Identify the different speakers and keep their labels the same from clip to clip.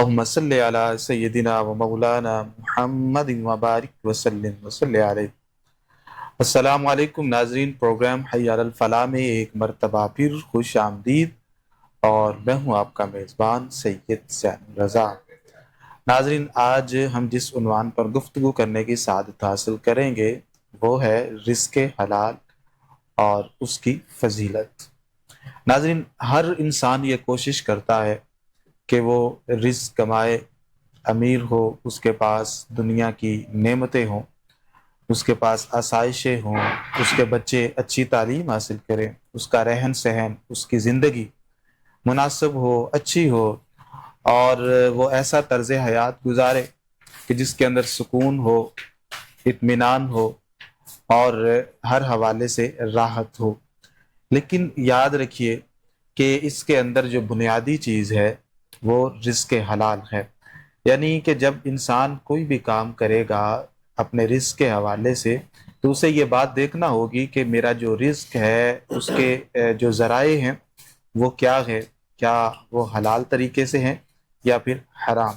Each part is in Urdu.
Speaker 1: اللهم صل على سيدنا ومولانا محمد وبارک وسلم وصلی علیہ۔ السلام علیکم ناظرین، پروگرام حی علی الفلاح میں ایک مرتبہ پھر خوش آمدید، اور میں ہوں آپ کا میزبان سید زین رضا۔ ناظرین، آج ہم جس عنوان پر گفتگو کرنے کی سعادت حاصل کریں گے وہ ہے رزق حلال اور اس کی فضیلت۔ ناظرین، ہر انسان یہ کوشش کرتا ہے کہ وہ رزق کمائے، امیر ہو، اس کے پاس دنیا کی نعمتیں ہوں، اس کے پاس آسائشیں ہوں، اس کے بچے اچھی تعلیم حاصل کریں، اس کا رہن سہن، اس کی زندگی مناسب ہو، اچھی ہو، اور وہ ایسا طرز حیات گزارے کہ جس کے اندر سکون ہو، اطمینان ہو اور ہر حوالے سے راحت ہو۔ لیکن یاد رکھیے کہ اس کے اندر جو بنیادی چیز ہے وہ رزق حلال ہے، یعنی کہ جب انسان کوئی بھی کام کرے گا اپنے رزق کے حوالے سے تو اسے یہ بات دیکھنا ہوگی کہ میرا جو رزق ہے اس کے جو ذرائع ہیں وہ کیا ہے، کیا وہ حلال طریقے سے ہیں یا پھر حرام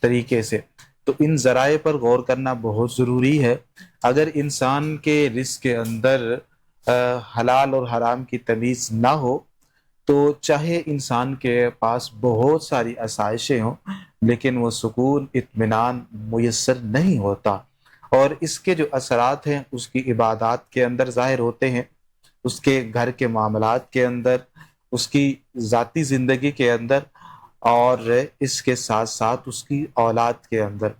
Speaker 1: طریقے سے۔ تو ان ذرائع پر غور کرنا بہت ضروری ہے۔ اگر انسان کے رزق کے اندر حلال اور حرام کی تمیز نہ ہو تو چاہے انسان کے پاس بہت ساری آسائشیں ہوں لیکن وہ سکون، اطمینان میسر نہیں ہوتا، اور اس کے جو اثرات ہیں اس کی عبادات کے اندر ظاہر ہوتے ہیں، اس کے گھر کے معاملات کے اندر، اس کی ذاتی زندگی کے اندر، اور اس کے ساتھ ساتھ اس کی اولاد کے اندر۔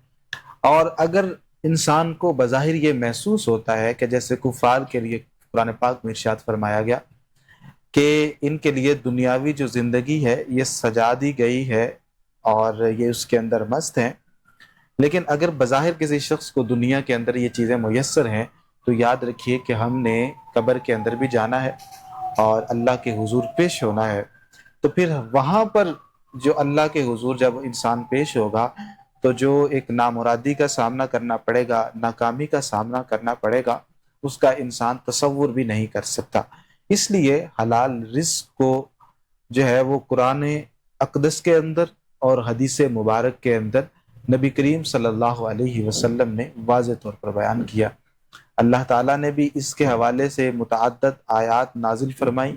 Speaker 1: اور اگر انسان کو بظاہر یہ محسوس ہوتا ہے کہ جیسے کفار کے لیے قرآن پاک میں ارشاد فرمایا گیا کہ ان کے لیے دنیاوی جو زندگی ہے یہ سجا دی گئی ہے اور یہ اس کے اندر مست ہیں، لیکن اگر بظاہر کسی شخص کو دنیا کے اندر یہ چیزیں میسر ہیں تو یاد رکھیے کہ ہم نے قبر کے اندر بھی جانا ہے اور اللہ کے حضور پیش ہونا ہے۔ تو پھر وہاں پر جو اللہ کے حضور جب انسان پیش ہوگا تو جو ایک نامرادی کا سامنا کرنا پڑے گا، ناکامی کا سامنا کرنا پڑے گا، اس کا انسان تصور بھی نہیں کر سکتا۔ اس لیے حلال رزق کو جو ہے وہ قرآن اقدس کے اندر اور حدیث مبارک کے اندر نبی کریم صلی اللہ علیہ وسلم نے واضح طور پر بیان کیا۔ اللہ تعالیٰ نے بھی اس کے حوالے سے متعدد آیات نازل فرمائی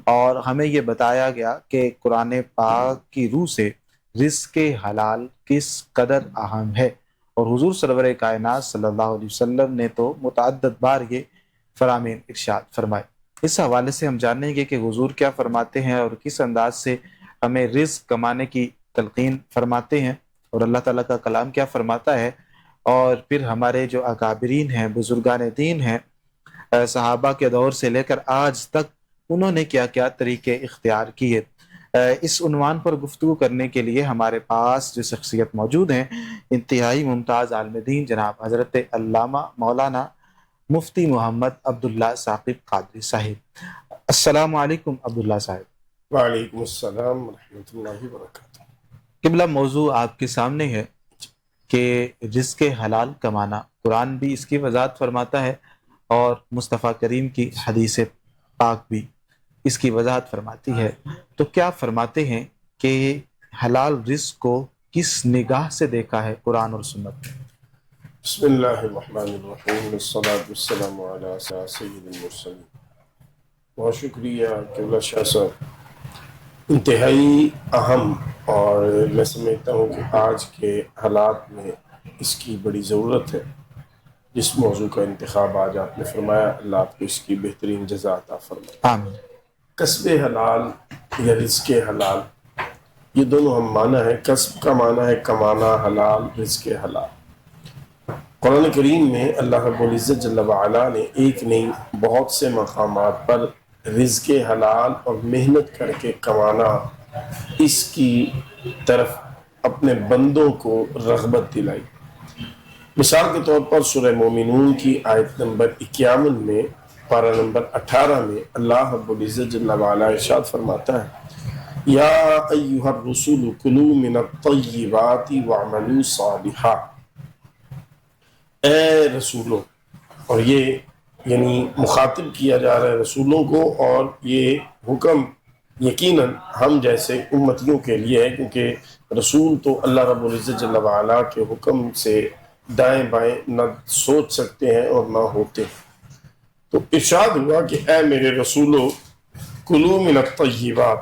Speaker 1: اور ہمیں یہ بتایا گیا کہ قرآن پاک کی روح سے رزق حلال کس قدر اہم ہے، اور حضور سرور کائنات صلی اللہ علیہ وسلم نے تو متعدد بار یہ فرامین ارشاد فرمائے۔ اس حوالے سے ہم جانیں گے کہ حضور کیا فرماتے ہیں اور کس انداز سے ہمیں رزق کمانے کی تلقین فرماتے ہیں، اور اللہ تعالیٰ کا کلام کیا فرماتا ہے، اور پھر ہمارے جو اکابرین ہیں، بزرگان دین ہیں، صحابہ کے دور سے لے کر آج تک انہوں نے کیا کیا طریقے اختیار کیے۔ اس عنوان پر گفتگو کرنے کے لیے ہمارے پاس جو شخصیت موجود ہیں، انتہائی ممتاز عالم دین جناب حضرت علامہ مولانا مفتی محمد عبداللہ ثاقب قادری صاحب۔ السلام علیکم عبداللہ صاحب۔
Speaker 2: وعلیکم السلام ورحمۃ اللہ وبرکاتہ۔
Speaker 1: قبلہ، موضوع آپ کے سامنے ہے کہ رزق حلال کمانا، قرآن بھی اس کی وضاحت فرماتا ہے اور مصطفیٰ کریم کی حدیث پاک بھی اس کی وضاحت فرماتی ہے۔ تو کیا فرماتے ہیں کہ حلال رزق کو کس نگاہ سے دیکھا ہے قرآن اور سنت میں؟
Speaker 2: بسم اللہ الرحمن الرحیم، والصلاة والسلام علی سید المرسلین۔ بہت شکریہ قبلہ شاہ صاحب، انتہائی اہم، اور میں سمجھتا ہوں کہ آج کے حالات میں اس کی بڑی ضرورت ہے۔ جس موضوع کا انتخاب آج آپ نے فرمایا، اللہ آپ کو اس کی بہترین جزا عطا فرمائے۔
Speaker 1: آمین۔
Speaker 2: کسب حلال یا رزق حلال، یہ دونوں ہم معنی ہے۔ کسب کا معنی ہے کمانا، حلال رزق حلال۔ قرآن کریم میں اللہ رب العزت جل وعلا نے ایک نہیں بہت سے مقامات پر رزق حلال اور محنت کر کے کمانا، اس کی طرف اپنے بندوں کو رغبت دلائی۔ مثال کے طور پر سورہ مومنون کی آیت نمبر 51 میں، پارہ نمبر 18 میں اللہ رب العزت جل وعلا ارشاد فرماتا ہے، یا ایھا الرسول کلوا من الطیبات واعملوا صالحا۔ اے رسولوں، اور یہ یعنی مخاطب کیا جا رہا ہے رسولوں کو، اور یہ حکم یقیناً ہم جیسے امتیوں کے لیے ہے، کیونکہ رسول تو اللہ رب العزت جل وعلا کے حکم سے دائیں بائیں نہ سوچ سکتے ہیں اور نہ ہوتے ہیں۔ تو ارشاد ہوا کہ اے میرے رسولو کلوا من الطیبات،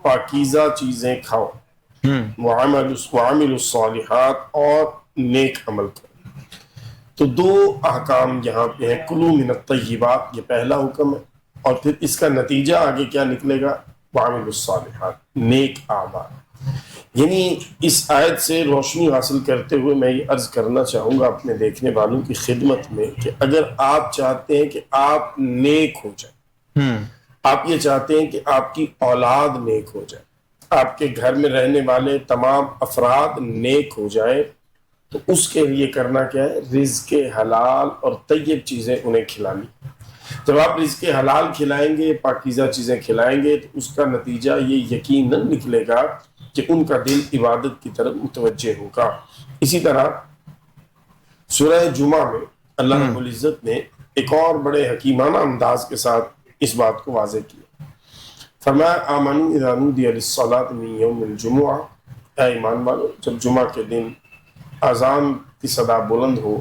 Speaker 2: پاکیزہ چیزیں کھاؤ، وعملوا الصالحات، اور نیک عمل کرو۔ تو دو احکام یہاں پہ ہیں، کلوا من الطیبات یہ پہلا حکم ہے، اور پھر اس کا نتیجہ آگے کیا نکلے گا، وعملوا الصالحات، نیک اعمال۔ یعنی اس آیت سے روشنی حاصل کرتے ہوئے میں یہ عرض کرنا چاہوں گا اپنے دیکھنے والوں کی خدمت میں کہ اگر آپ چاہتے ہیں کہ آپ نیک ہو جائیں، آپ یہ چاہتے ہیں کہ آپ کی اولاد نیک ہو جائے، آپ کے گھر میں رہنے والے تمام افراد نیک ہو جائے، تو اس کے لیے کرنا کیا ہے، رزق حلال اور طیب چیزیں انہیں کھلانی۔ جب آپ رزق حلال کھلائیں گے، پاکیزہ چیزیں کھلائیں گے، تو اس کا نتیجہ یہ یقیناً نکلے گا کہ ان کا دل عبادت کی طرف متوجہ ہوگا۔ اسی طرح سورہ جمعہ میں اللہ رب العزت نے ایک اور بڑے حکیمانہ انداز کے ساتھ اس بات کو واضح کیا۔ فرمایا آمنوا اذا نودی للصلاۃ من یوم الجمعہ، اے ایمان والو جب جمعہ کے دن اذان کی صدا بلند ہو،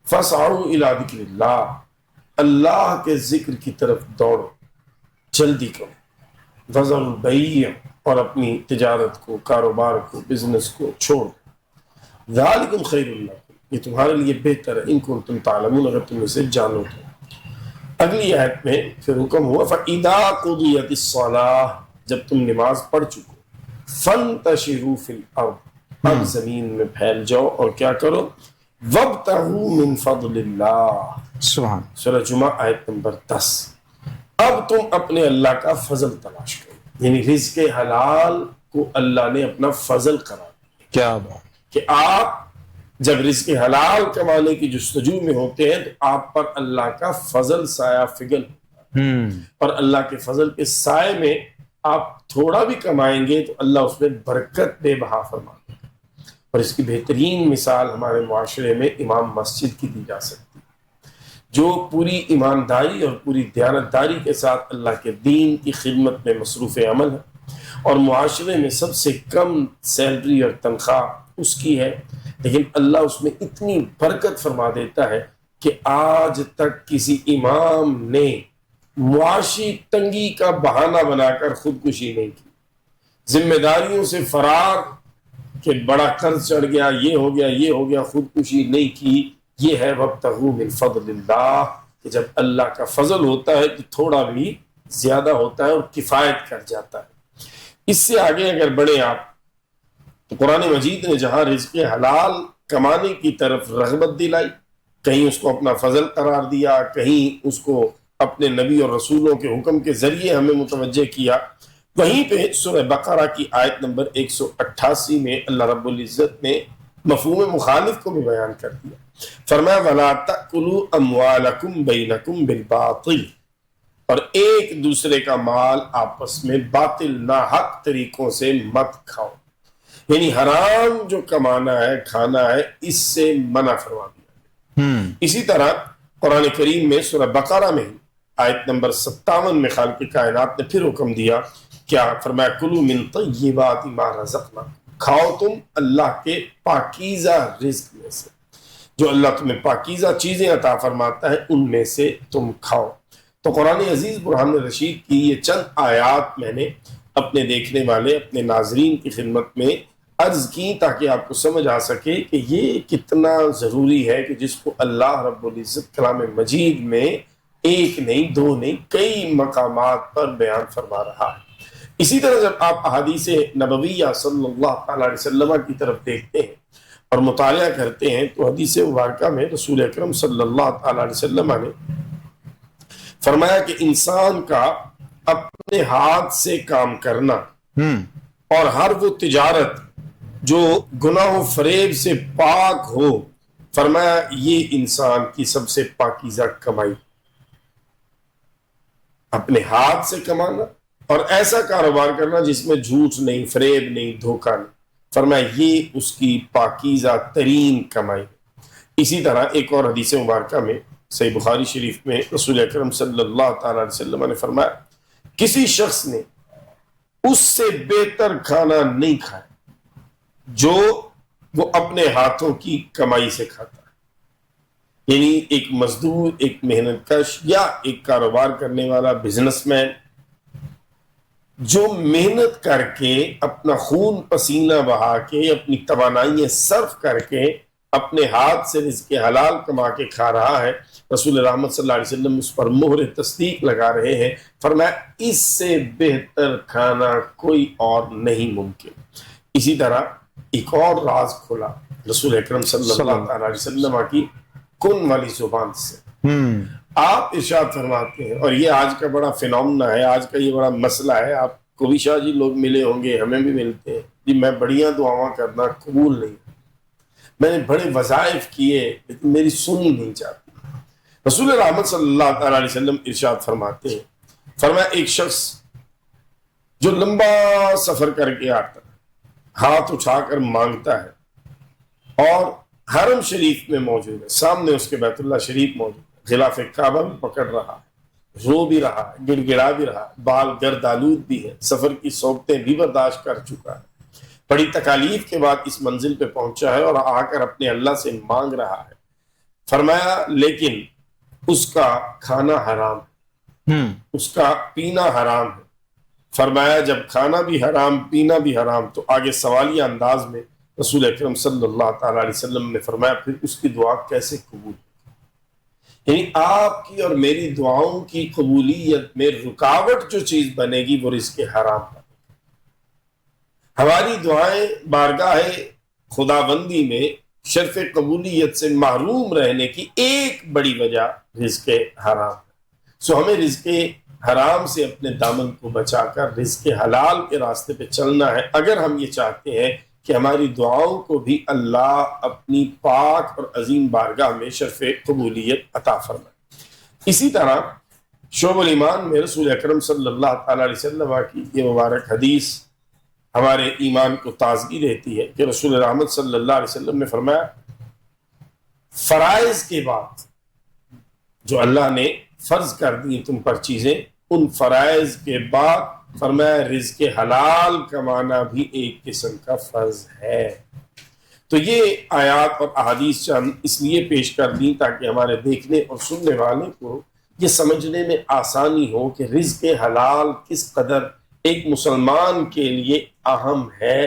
Speaker 2: فاسعوا الی ذکر اللہ، اللہ کے ذکر کی طرف دوڑو، جلدی کرو، وذروا البیع، اور اپنی تجارت کو، کاروبار کو، بزنس کو چھوڑ دو، ذالکم خیر لکم، یہ تمہارے لیے بہتر ہے، ان کنتم تعلمون، اگر تم اسے جانو تو۔ اگلی آیت میں پھر حکم ہوا فَإِذَا قُضِيَتِ الصَّلَاةُ، جب تم نماز پڑھ چکو، فَانْتَشِرُوا فِي الْأَرْضِ، اب زمین میں پھیل جاؤ اور کیا کرو، وَابْتَغُوا مِنْ فَضْلِ اللَّهِ،
Speaker 1: سبحان
Speaker 2: سورہ جمعہ آیت نمبر 10۔ اب تم اپنے اللہ کا فضل تلاش کرو، یعنی رزق حلال کو اللہ نے اپنا فضل قرار دیا
Speaker 1: کیا بات،
Speaker 2: کہ آپ جب رزق حلال کمانے کی جستجو میں ہوتے ہیں تو آپ پر اللہ کا فضل سایہ فگن، اور اللہ کے فضل کے سائے میں آپ تھوڑا بھی کمائیں گے تو اللہ اس میں برکت بے بہا فرما دے گا۔ اور اس کی بہترین مثال ہمارے معاشرے میں امام مسجد کی دی جا سکتی ہے، جو پوری ایمانداری اور پوری دیانتداری کے ساتھ اللہ کے دین کی خدمت میں مصروف عمل ہے، اور معاشرے میں سب سے کم سیلری اور تنخواہ اس کی ہے، لیکن اللہ اس میں اتنی برکت فرما دیتا ہے کہ آج تک کسی امام نے معاشی تنگی کا بہانہ بنا کر خودکشی نہیں کی، ذمہ داریوں سے فرار کہ بڑا قرض چڑھ گیا، یہ ہو گیا، یہ ہو گیا، خودکشی نہیں کی۔ یہ ہے وَابْتَغُوا مِنْ فَضْلِ اللَّهِ، کہ جب اللہ کا فضل ہوتا ہے تو تھوڑا بھی زیادہ ہوتا ہے اور کفایت کر جاتا ہے۔ اس سے آگے اگر بڑھیں آپ تو قرآن مجید نے جہاں رزق حلال کمانے کی طرف رغبت دلائی، کہیں اس کو اپنا فضل قرار دیا، کہیں اس کو اپنے نبی اور رسولوں کے حکم کے ذریعے ہمیں متوجہ کیا، وہیں پہ سورہ بقرہ کی آیت نمبر 188 میں اللہ رب العزت نے مفہوم مخالف کو بھی بیان کر دیا۔ فرمایا وَلَا تَأْكُلُوا أَمْوَالَكُمْ بَيْنَكُمْ بِالْبَاطِلِ، اور ایک دوسرے کا مال آپس میں باطل ناحق طریقوں سے مت کھاؤ، یعنی حرام جو کمانا ہے، کھانا ہے، اس سے منع فرما دیا۔ اسی طرح قرآن کریم میں سورہ بقرہ میں آیت نمبر 57 میں خالق کائنات نے پھر حکم دیا، کیا فرمایا کلوا من طیبات ما رزقناکم، کھاؤ تم اللہ کے پاکیزہ رزق میں سے، جو اللہ تمہیں پاکیزہ چیزیں عطا فرماتا ہے ان میں سے تم کھاؤ۔ تو قرآن عزیز برہان رشید کی یہ چند آیات میں نے اپنے دیکھنے والے، اپنے ناظرین کی خدمت میں عرض کی تاکہ آپ کو سمجھ آ سکے کہ یہ کتنا ضروری ہے کہ جس کو اللہ رب العزت کلام مجید میں ایک نہیں، دو نہیں، کئی مقامات پر بیان فرما رہا ہے۔ اسی طرح جب آپ احادیث نبویہ صلی اللہ علیہ وسلم کی طرف دیکھتے ہیں اور مطالعہ کرتے ہیں تو حدیث مبارکہ میں رسول اکرم صلی اللہ علیہ وسلم نے فرمایا کہ انسان کا اپنے ہاتھ سے کام کرنا اور ہر وہ تجارت جو گناہ و فریب سے پاک ہو، فرمایا یہ انسان کی سب سے پاکیزہ کمائی، اپنے ہاتھ سے کمانا اور ایسا کاروبار کرنا جس میں جھوٹ نہیں، فریب نہیں، دھوکہ نہیں، فرمایا یہ اس کی پاکیزہ ترین کمائی۔ اسی طرح ایک اور حدیث مبارکہ میں صحیح بخاری شریف میں رسول اکرم صلی اللہ تعالی علیہ وسلم نے فرمایا کسی شخص نے اس سے بہتر کھانا نہیں کھائے جو وہ اپنے ہاتھوں کی کمائی سے کھاتا ہے۔ یعنی ایک مزدور، ایک محنت کش یا ایک کاروبار کرنے والا بزنس مین جو محنت کر کے اپنا خون پسینہ بہا کے اپنی توانائی صرف کر کے اپنے ہاتھ سے رزق حلال کما کے کھا رہا ہے، رسول رحمت صلی اللہ علیہ وسلم اس پر مہر تصدیق لگا رہے ہیں، فرمایا اس سے بہتر کھانا کوئی اور نہیں ممکن۔ اسی طرح ایک اور راز کھولا رسول اکرم صلی اللہ علیہ وسلم کی کن والی زبان سے۔ آپ ارشاد فرماتے ہیں، اور یہ آج کا بڑا فینومنا ہے، آج کا یہ بڑا مسئلہ ہے، آپ کو بھی شاہ جی لوگ ملے ہوں گے، ہمیں بھی ملتے ہیں جی، میں بڑیاں دعاواں کرنا قبول نہیں، میں نے بڑے وظائف کیے لیکن میری سنی نہیں جاتی۔ رسول رحمت صلی اللہ تعالی علیہ وسلم ارشاد فرماتے ہیں، فرمایا ایک شخص جو لمبا سفر کر کے آتا ہے، ہاتھ اٹھا کر مانگتا ہے اور حرم شریف میں موجود ہے، سامنے اس کے بیت اللہ شریف موجود ہے، غلاف کعبہ بھی پکڑ رہا ہے، رو بھی رہا ہے، گڑ گڑا بھی رہا ہے، بال گرد آلود بھی ہے، سفر کی صحبتیں بھی برداشت کر چکا ہے، بڑی تکالیف کے بعد اس منزل پہ پہنچا ہے اور آ کر اپنے اللہ سے مانگ رہا ہے۔ فرمایا لیکن اس کا کھانا حرام ہے، اس کا پینا حرام ہے۔ فرمایا جب کھانا بھی حرام پینا بھی حرام تو آگے سوالیہ انداز میں رسول اکرم صلی اللہ تعالی علیہ وسلم نے فرمایا پھر اس کی دعا کیسے قبول؟ یعنی آپ کی اور میری دعاؤں کی قبولیت میں رکاوٹ جو چیز بنے گی وہ رزق حرام ہے۔ ہماری دعائیں بارگاہ خداوندی میں شرف قبولیت سے محروم رہنے کی ایک بڑی وجہ رزق حرام ہے۔ سو ہمیں رزق حرام سے اپنے دامن کو بچا کر رزق حلال کے راستے پہ چلنا ہے، اگر ہم یہ چاہتے ہیں کہ ہماری دعاؤں کو بھی اللہ اپنی پاک اور عظیم بارگاہ میں شرف قبولیت عطا فرمائے۔ اسی طرح شعب الایمان میں رسول اکرم صلی اللہ تعالی علیہ وسلم کی یہ مبارک حدیث ہمارے ایمان کو تازگی دیتی ہے کہ رسول رحمت صلی اللہ علیہ وسلم نے فرمایا فرائض کے بعد جو اللہ نے فرض کر دی تم پر چیزیں، ان فرائض کے بعد فرمایا رزق حلال کمانا بھی ایک قسم کا فرض ہے۔ تو یہ آیات اور احادیث چند اس لیے پیش کر دیں تاکہ ہمارے دیکھنے اور سننے والے کو یہ سمجھنے میں آسانی ہو کہ رزق حلال کس قدر ایک مسلمان کے لیے اہم ہے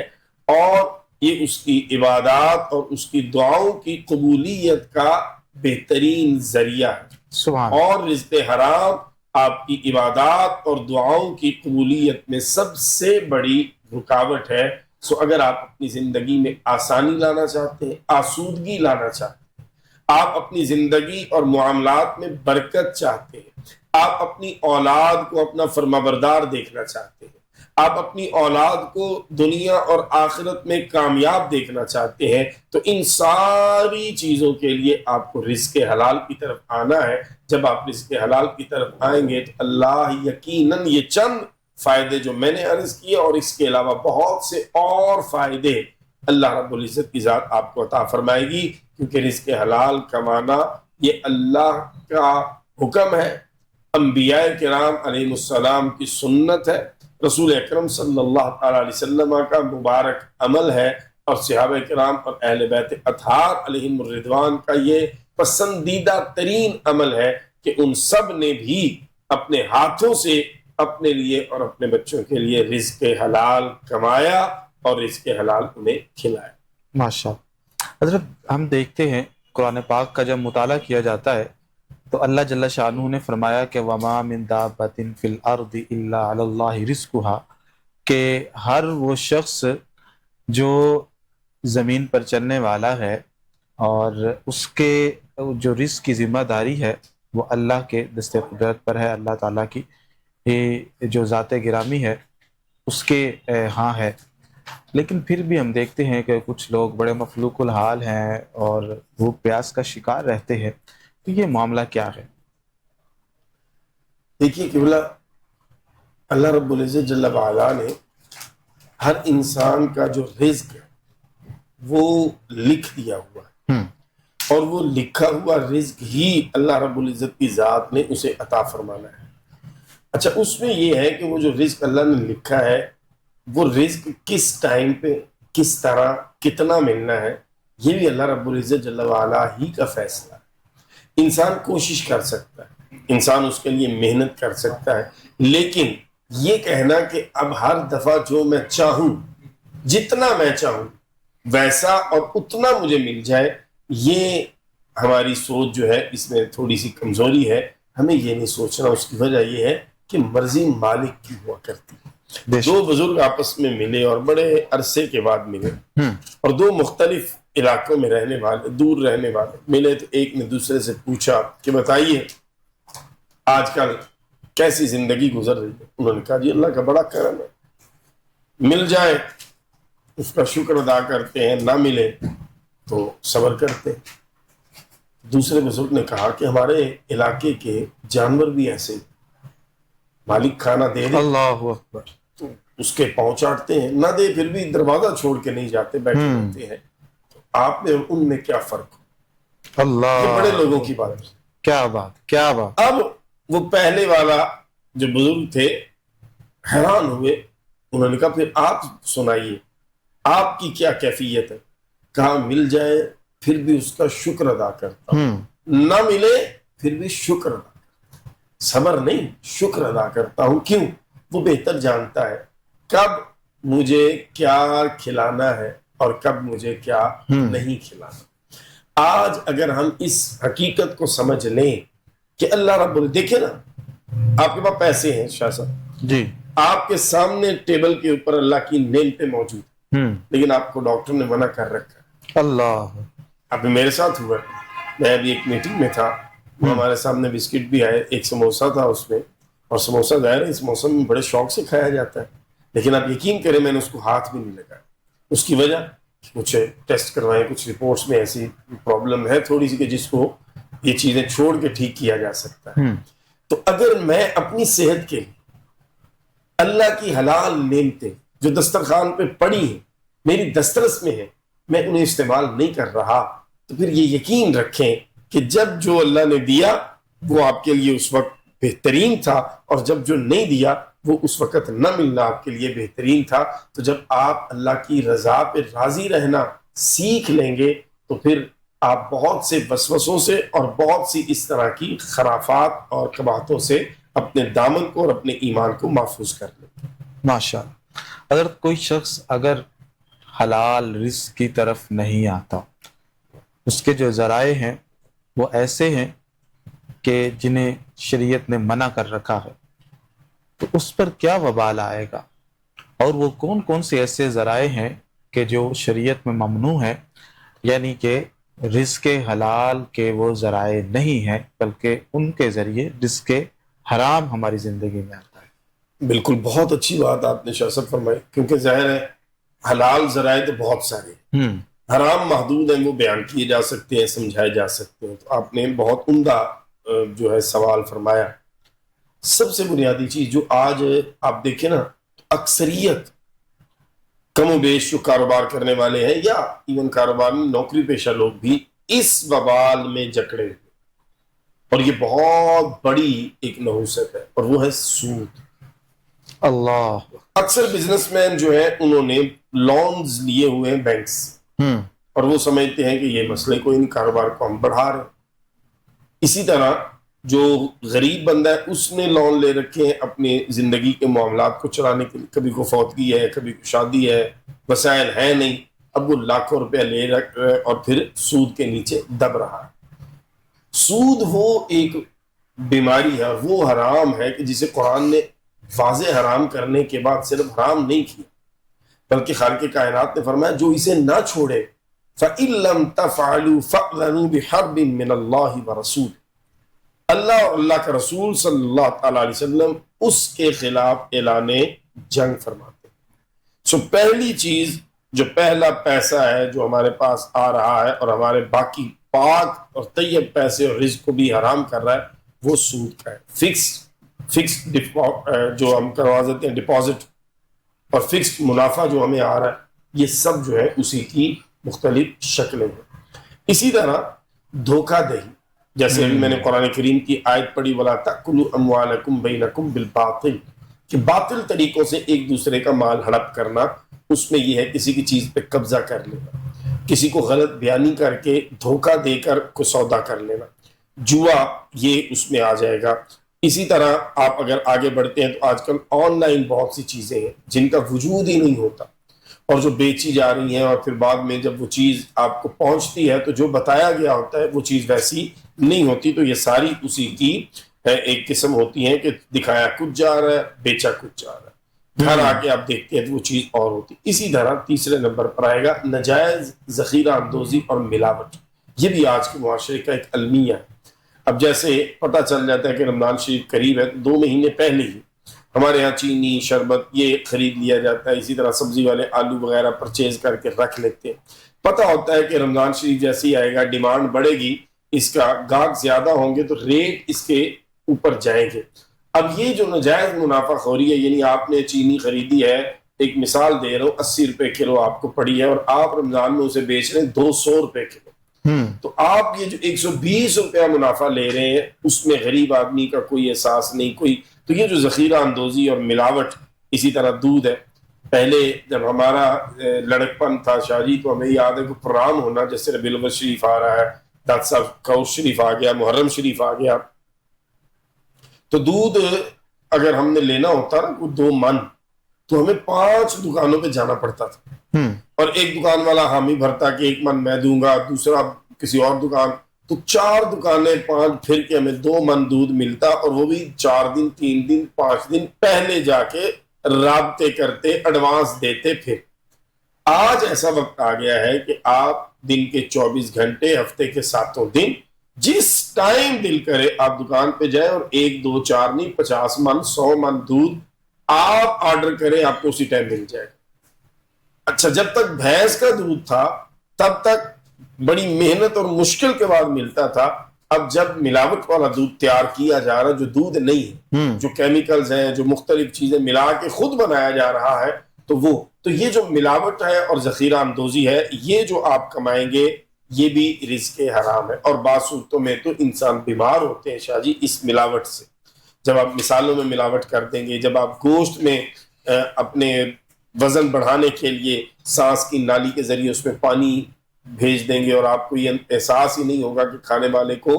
Speaker 2: اور یہ اس کی عبادات اور اس کی دعاؤں کی قبولیت کا بہترین ذریعہ ہے، اور رزق حرام آپ کی عبادات اور دعاؤں کی قبولیت میں سب سے بڑی رکاوٹ ہے۔ سو اگر آپ اپنی زندگی میں آسانی لانا چاہتے ہیں، آسودگی لانا چاہتے ہیں، آپ اپنی زندگی اور معاملات میں برکت چاہتے ہیں، آپ اپنی اولاد کو اپنا فرمانبردار دیکھنا چاہتے ہیں، آپ اپنی اولاد کو دنیا اور آخرت میں کامیاب دیکھنا چاہتے ہیں، تو ان ساری چیزوں کے لیے آپ کو رزق حلال کی طرف آنا ہے۔ جب آپ رزق حلال کی طرف آئیں گے تو اللہ یقیناً یہ چند فائدے جو میں نے عرض کیے اور اس کے علاوہ بہت سے اور فائدے اللہ رب العزت کی ذات آپ کو عطا فرمائے گی، کیونکہ رزق حلال کمانا یہ اللہ کا حکم ہے، انبیاء کرام علیہ السلام کی سنت ہے، رسول اکرم صلی اللہ تعالی علیہ وسلم کا مبارک عمل ہے، اور صحابہ کرام اور اہل بیت اطہار علیہم الرضوان کا یہ پسندیدہ ترین عمل ہے کہ ان سب نے بھی اپنے ہاتھوں سے اپنے لیے اور اپنے بچوں کے لیے رزق حلال کمایا اور رزق حلال انہیں کھلایا۔
Speaker 1: ماشاءاللہ حضرت، ہم دیکھتے ہیں قرآن پاک کا جب مطالعہ کیا جاتا ہے تو اللہ جل شانہ نے فرمایا کہ وما من دابۃ فی الارض الا علی اللہ رزقها، کہ ہر وہ شخص جو زمین پر چلنے والا ہے اور اس کے جو رزق کی ذمہ داری ہے وہ اللہ کے دست قدرت پر ہے، اللہ تعالیٰ کی جو ذات گرامی ہے اس کے ہاں ہے۔ لیکن پھر بھی ہم دیکھتے ہیں کہ کچھ لوگ بڑے مفلوق الحال ہیں اور بھوک پیاس کا شکار رہتے ہیں، تو یہ معاملہ کیا ہے؟
Speaker 2: دیکھیے قبلہ، اللہ رب العزت جل وعلا نے ہر انسان کا جو رزق ہے وہ لکھ دیا ہوا ہے، اور وہ لکھا ہوا رزق ہی اللہ رب العزت کی ذات نے اسے عطا فرمانا ہے۔ اچھا، اس میں یہ ہے کہ وہ جو رزق اللہ نے لکھا ہے وہ رزق کس ٹائم پہ کس طرح کتنا ملنا ہے یہ بھی اللہ رب العزت جل وعلا ہی کا فیصلہ ہے۔ انسان کوشش کر سکتا ہے، انسان اس کے لیے محنت کر سکتا ہے، لیکن یہ کہنا کہ اب ہر دفعہ جو میں چاہوں جتنا میں چاہوں ویسا اور اتنا مجھے مل جائے، یہ ہماری سوچ جو ہے اس میں تھوڑی سی کمزوری ہے۔ ہمیں یہ نہیں سوچنا، اس کی وجہ یہ ہے کہ مرضی مالک کی ہوا کرتی ہے۔ دو بزرگ آپس میں ملے اور بڑے عرصے کے بعد ملے، اور دو مختلف علاقوں میں رہنے والے، دور رہنے والے ملے، تو ایک نے دوسرے سے پوچھا کہ بتائیے آج کل کیسی زندگی گزر رہی ہے؟ انہوں نے کہا جی اللہ کا بڑا کرم ہے، مل جائے اس کا شکر ادا کرتے ہیں، نہ ملے تو صبر کرتے ہیں۔ دوسرے بزرگ نے کہا کہ ہمارے علاقے کے جانور بھی ایسے، مالک کھانا دے دے
Speaker 1: اللہ اکبر،
Speaker 2: تو اس کے پاؤں چاٹتے ہیں، نہ دے پھر بھی دروازہ چھوڑ کے نہیں جاتے، بیٹھے رہتے ہیں۔ تو آپ میں اور ان میں کیا فرق ہو؟
Speaker 1: اللہ،
Speaker 2: یہ بڑے لوگوں کی بات ہے۔
Speaker 1: کیا بات، کیا بات۔
Speaker 2: اب وہ پہلے والا جو بزرگ تھے حیران ہوئے، انہوں نے کہا پھر آپ سنائیے آپ کی کیا کیفیت ہے؟ کہا مل جائے پھر بھی اس کا شکر ادا کرتا ہوں، نہ ملے پھر بھی شکر ادا کرتا ہوں، صبر نہیں شکر ادا کرتا ہوں۔ کیوں؟ وہ بہتر جانتا ہے کب مجھے کیا کھلانا ہے اور کب مجھے کیا نہیں کھلانا۔ آج اگر ہم اس حقیقت کو سمجھ لیں کہ اللہ رب دیکھیں نا، آپ کے پاس پیسے ہیں شاہ صاحب
Speaker 1: جی،
Speaker 2: آپ کے سامنے ٹیبل کے اوپر اللہ کی نعمتیں موجود ہیں، لیکن آپ کو ڈاکٹر نے منع کر رکھا ہے۔
Speaker 1: اللہ،
Speaker 2: ابھی میرے ساتھ ہوا، میں ابھی ایک میٹنگ میں تھا، وہ ہمارے سامنے بسکٹ بھی آئے، ایک سموسہ تھا اس میں، اور سموسہ ظاہر ہے اس موسم میں بڑے شوق سے کھایا جاتا ہے، لیکن آپ یقین کریں میں نے اس کو ہاتھ بھی نہیں لگایا۔ اس کی وجہ کچھ ٹیسٹ کروائے، کچھ رپورٹس میں ایسی پرابلم ہے تھوڑی سی کہ جس کو یہ چیزیں چھوڑ کے ٹھیک کیا جا سکتا ہے۔ تو اگر میں اپنی صحت کے لیے اللہ کی حلال نعمتیں جو دسترخوان پہ پڑی ہیں، میری دسترس میں ہے، میں انہیں استعمال نہیں کر رہا، تو پھر یہ یقین رکھیں کہ جب جو اللہ نے دیا وہ آپ کے لیے اس وقت بہترین تھا، اور جب جو نہیں دیا وہ اس وقت نہ ملنا آپ کے لیے بہترین تھا۔ تو جب آپ اللہ کی رضا پہ راضی رہنا سیکھ لیں گے تو پھر آپ بہت سے وسوسوں سے اور بہت سی اس طرح کی خرافات اور قباحتوں سے اپنے دامن کو اور اپنے ایمان کو محفوظ کر لیں۔
Speaker 1: ماشاء اللہ۔ اگر کوئی شخص اگر حلال رزق کی طرف نہیں آتا، اس کے جو ذرائع ہیں وہ ایسے ہیں کہ جنہیں شریعت نے منع کر رکھا ہے، تو اس پر کیا وبال آئے گا؟ اور وہ کون کون سے ایسے ذرائع ہیں کہ جو شریعت میں ممنوع ہیں، یعنی کہ رزق حلال کے وہ ذرائع نہیں ہیں بلکہ ان کے ذریعے رزق حرام ہماری زندگی میں آتا ہے؟
Speaker 2: بالکل، بہت اچھی بات آپ نے شاہ صاحب فرمائی، کیونکہ ظاہر ہے حلال ذرائع تو بہت سارے ہیں، حرام محدود ہیں، وہ بیان کیے جا سکتے ہیں، سمجھائے جا سکتے ہیں۔ تو آپ نے بہت عمدہ جو ہے سوال فرمایا۔ سب سے بنیادی چیز جو آج آپ دیکھیں نا، اکثریت کم و بیش جو کاروبار کرنے والے ہیں یا ایون کاروبار میں نوکری پیشہ لوگ بھی اس وبال میں جکڑے ہوئے، اور یہ بہت بڑی ایک نحوست ہے، اور وہ ہے سود۔
Speaker 1: اللہ،
Speaker 2: اکثر بزنس مین جو ہے انہوں نے لونز لیے ہوئے ہیں بینک سے، اور وہ سمجھتے ہیں کہ یہ مسئلے کو ان کاروبار کو ہم بڑھا رہے ہیں۔ اسی طرح جو غریب بندہ ہے اس نے لون لے رکھے ہیں اپنی زندگی کے معاملات کو چلانے کے لیے، کبھی کو فوتگی ہے، کبھی کو شادی ہے، وسائل ہے نہیں، اب وہ لاکھوں روپیہ لے رکھ رہے اور پھر سود کے نیچے دب رہا ہے۔ سود وہ ایک بیماری ہے، وہ حرام ہے کہ جسے قرآن نے واضح حرام کرنے کے بعد صرف حرام نہیں کیا بلکہ خالق کائنات نے فرمایا جو اسے نہ چھوڑے فَإِن لَمْ تَفْعَلُوا فَأْذَنُوا بِحَرْبٍ مِّنَ اللَّهِ وَرَسُولِهِ، اللہ اور اللہ کا رسول صلی اللہ تعالیٰ علیہ وسلم اس کے خلاف اعلان جنگ فرماتے ہیں۔ سو پہلی چیز، جو پہلا پیسہ ہے جو ہمارے پاس آ رہا ہے اور ہمارے باقی پاک اور طیب پیسے اور رزق کو بھی حرام کر رہا ہے، وہ سود کا ہے۔ فکس جو ہم کروا دیتے ہیں ڈپازٹ، اور فکس منافع جو ہمیں آ رہا ہے، یہ سب جو ہے اسی کی مختلف شکلیں ہیں۔ اسی طرح دھوکہ دہی، جیسے ابھی میں نے قرآن کریم کی آیت پڑھی وَلَا تَأْكُلُوا أَمْوَالَكُمْ بَيْنَكُمْ بِالْبَاطِلِ، کہ باطل طریقوں سے ایک دوسرے کا مال ہڑپ کرنا، اس میں یہ ہے کسی کی چیز پہ قبضہ کر لینا، کسی کو غلط بیانی کر کے دھوکہ دے کر کوئی سودا کر لینا، جوا یہ اس میں آ جائے گا۔ اسی طرح آپ اگر آگے بڑھتے ہیں تو آج کل آن لائن بہت سی چیزیں ہیں جن کا وجود ہی نہیں ہوتا اور جو بیچی جا رہی ہیں، اور پھر بعد میں جب وہ چیز آپ کو پہنچتی ہے تو جو بتایا گیا ہوتا ہے وہ چیز ویسی نہیں ہوتی۔ تو یہ ساری اسی کی ایک قسم ہوتی ہیں کہ دکھایا کچھ جا رہا ہے، بیچا کچھ جا رہا ہے، گھر آ کے آپ دیکھتے ہیں تو وہ چیز اور ہوتی۔ اسی طرح تیسرے نمبر پر آئے گا ناجائز ذخیرہ اندوزی اور ملاوٹ۔ یہ بھی آج کے معاشرے کا ایک المیہ ہے۔ اب جیسے پتہ چل جاتا ہے کہ رمضان شریف قریب ہے تو 2 مہینے پہلے ہی ہمارے ہاں چینی، شربت یہ خرید لیا جاتا ہے۔ اسی طرح سبزی والے آلو وغیرہ پرچیز کر کے رکھ لیتے ہیں۔ پتہ ہوتا ہے کہ رمضان شریف جیسے ہی آئے گا ڈیمانڈ بڑھے گی، اس کا گاہک زیادہ ہوں گے تو ریٹ اس کے اوپر جائیں گے۔ اب یہ جو ناجائز منافع خوری ہے، یعنی آپ نے چینی خریدی ہے، ایک مثال دے رہا ہوں، 80 روپے کلو آپ کو پڑی ہے اور آپ رمضان میں اسے بیچ رہے ہیں 200 روپے کلو، تو آپ یہ جو 120 روپیہ منافع لے رہے ہیں اس میں غریب آدمی کا کوئی احساس نہیں کوئی۔ تو یہ جو ذخیرہ اندوزی اور ملاوٹ، اسی طرح دودھ ہے۔ پہلے جب ہمارا لڑکپن تھا شاہ جی تو ہمیں یاد ہے کہ پروگرام ہونا، جیسے ربیع الاول شریف آ رہا ہے، داتا صاحب کور شریف آ گیا، محرم شریف آ گیا، تو دودھ اگر ہم نے لینا ہوتا نا کوئی 2 من تو ہمیں 5 دکانوں پہ جانا پڑتا تھا، اور ایک دکان والا حامی بھرتا کہ 1 من میں دوں گا، دوسرا کسی اور دکان، تو 4 دکانیں 5 پھر کے ہمیں 2 من دودھ ملتا، اور وہ بھی 4 دن 3 دن 5 دن پہلے جا کے رابطے کرتے، ایڈوانس دیتے۔ پھر آج ایسا وقت آ گیا ہے کہ آپ دن کے 24 گھنٹے، ہفتے کے 7 دن، جس ٹائم دل کرے آپ دکان پہ جائیں اور 1 2 4 نہیں 50 من 100 من دودھ آپ آرڈر کریں، آپ کو اسی ٹائم مل جائے گا۔ اچھا، جب تک بھینس کا دودھ تھا تب تک بڑی محنت اور مشکل کے بعد ملتا تھا۔ اب جب ملاوٹ والا دودھ تیار کیا جا رہا، جو دودھ نہیں ہے، جو کیمیکلز ہیں، جو مختلف چیزیں ملا کے خود بنایا جا رہا ہے، تو یہ جو ملاوٹ ہے اور ذخیرہ اندوزی ہے، یہ جو آپ کمائیں گے یہ بھی رزق حرام ہے۔ اور بعض صورتوں میں تو انسان بیمار ہوتے ہیں شاہ جی اس ملاوٹ سے۔ جب آپ مثالوں میں ملاوٹ کر دیں گے، جب آپ گوشت میں اپنے وزن بڑھانے کے لیے سانس کی نالی کے ذریعے اس میں پانی بھیج دیں گے اور آپ کو یہ احساس ہی نہیں ہوگا کہ کھانے والے کو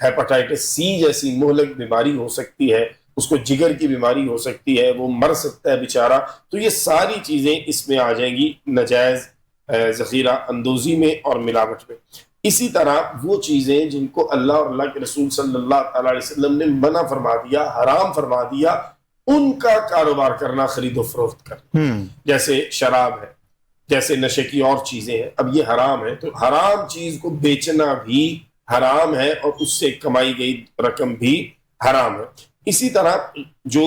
Speaker 2: ہیپاٹائٹس سی جیسی مہلک بیماری ہو سکتی ہے، اس کو جگر کی بیماری ہو سکتی ہے، وہ مر سکتا ہے بیچارہ۔ تو یہ ساری چیزیں اس میں آ جائیں گی ناجائز ذخیرہ اندوزی میں اور ملاوٹ میں۔ اسی طرح وہ چیزیں جن کو اللہ اور اللہ کے رسول صلی اللہ علیہ وسلم نے منع فرما دیا، حرام فرما دیا، ان کا کاروبار کرنا، خرید و فروخت کرنا، جیسے شراب ہے، جیسے نشے کی اور چیزیں ہیں، اب یہ حرام ہے۔ تو حرام چیز کو بیچنا بھی حرام ہے اور اس سے کمائی گئی رقم بھی حرام ہے۔ اسی طرح جو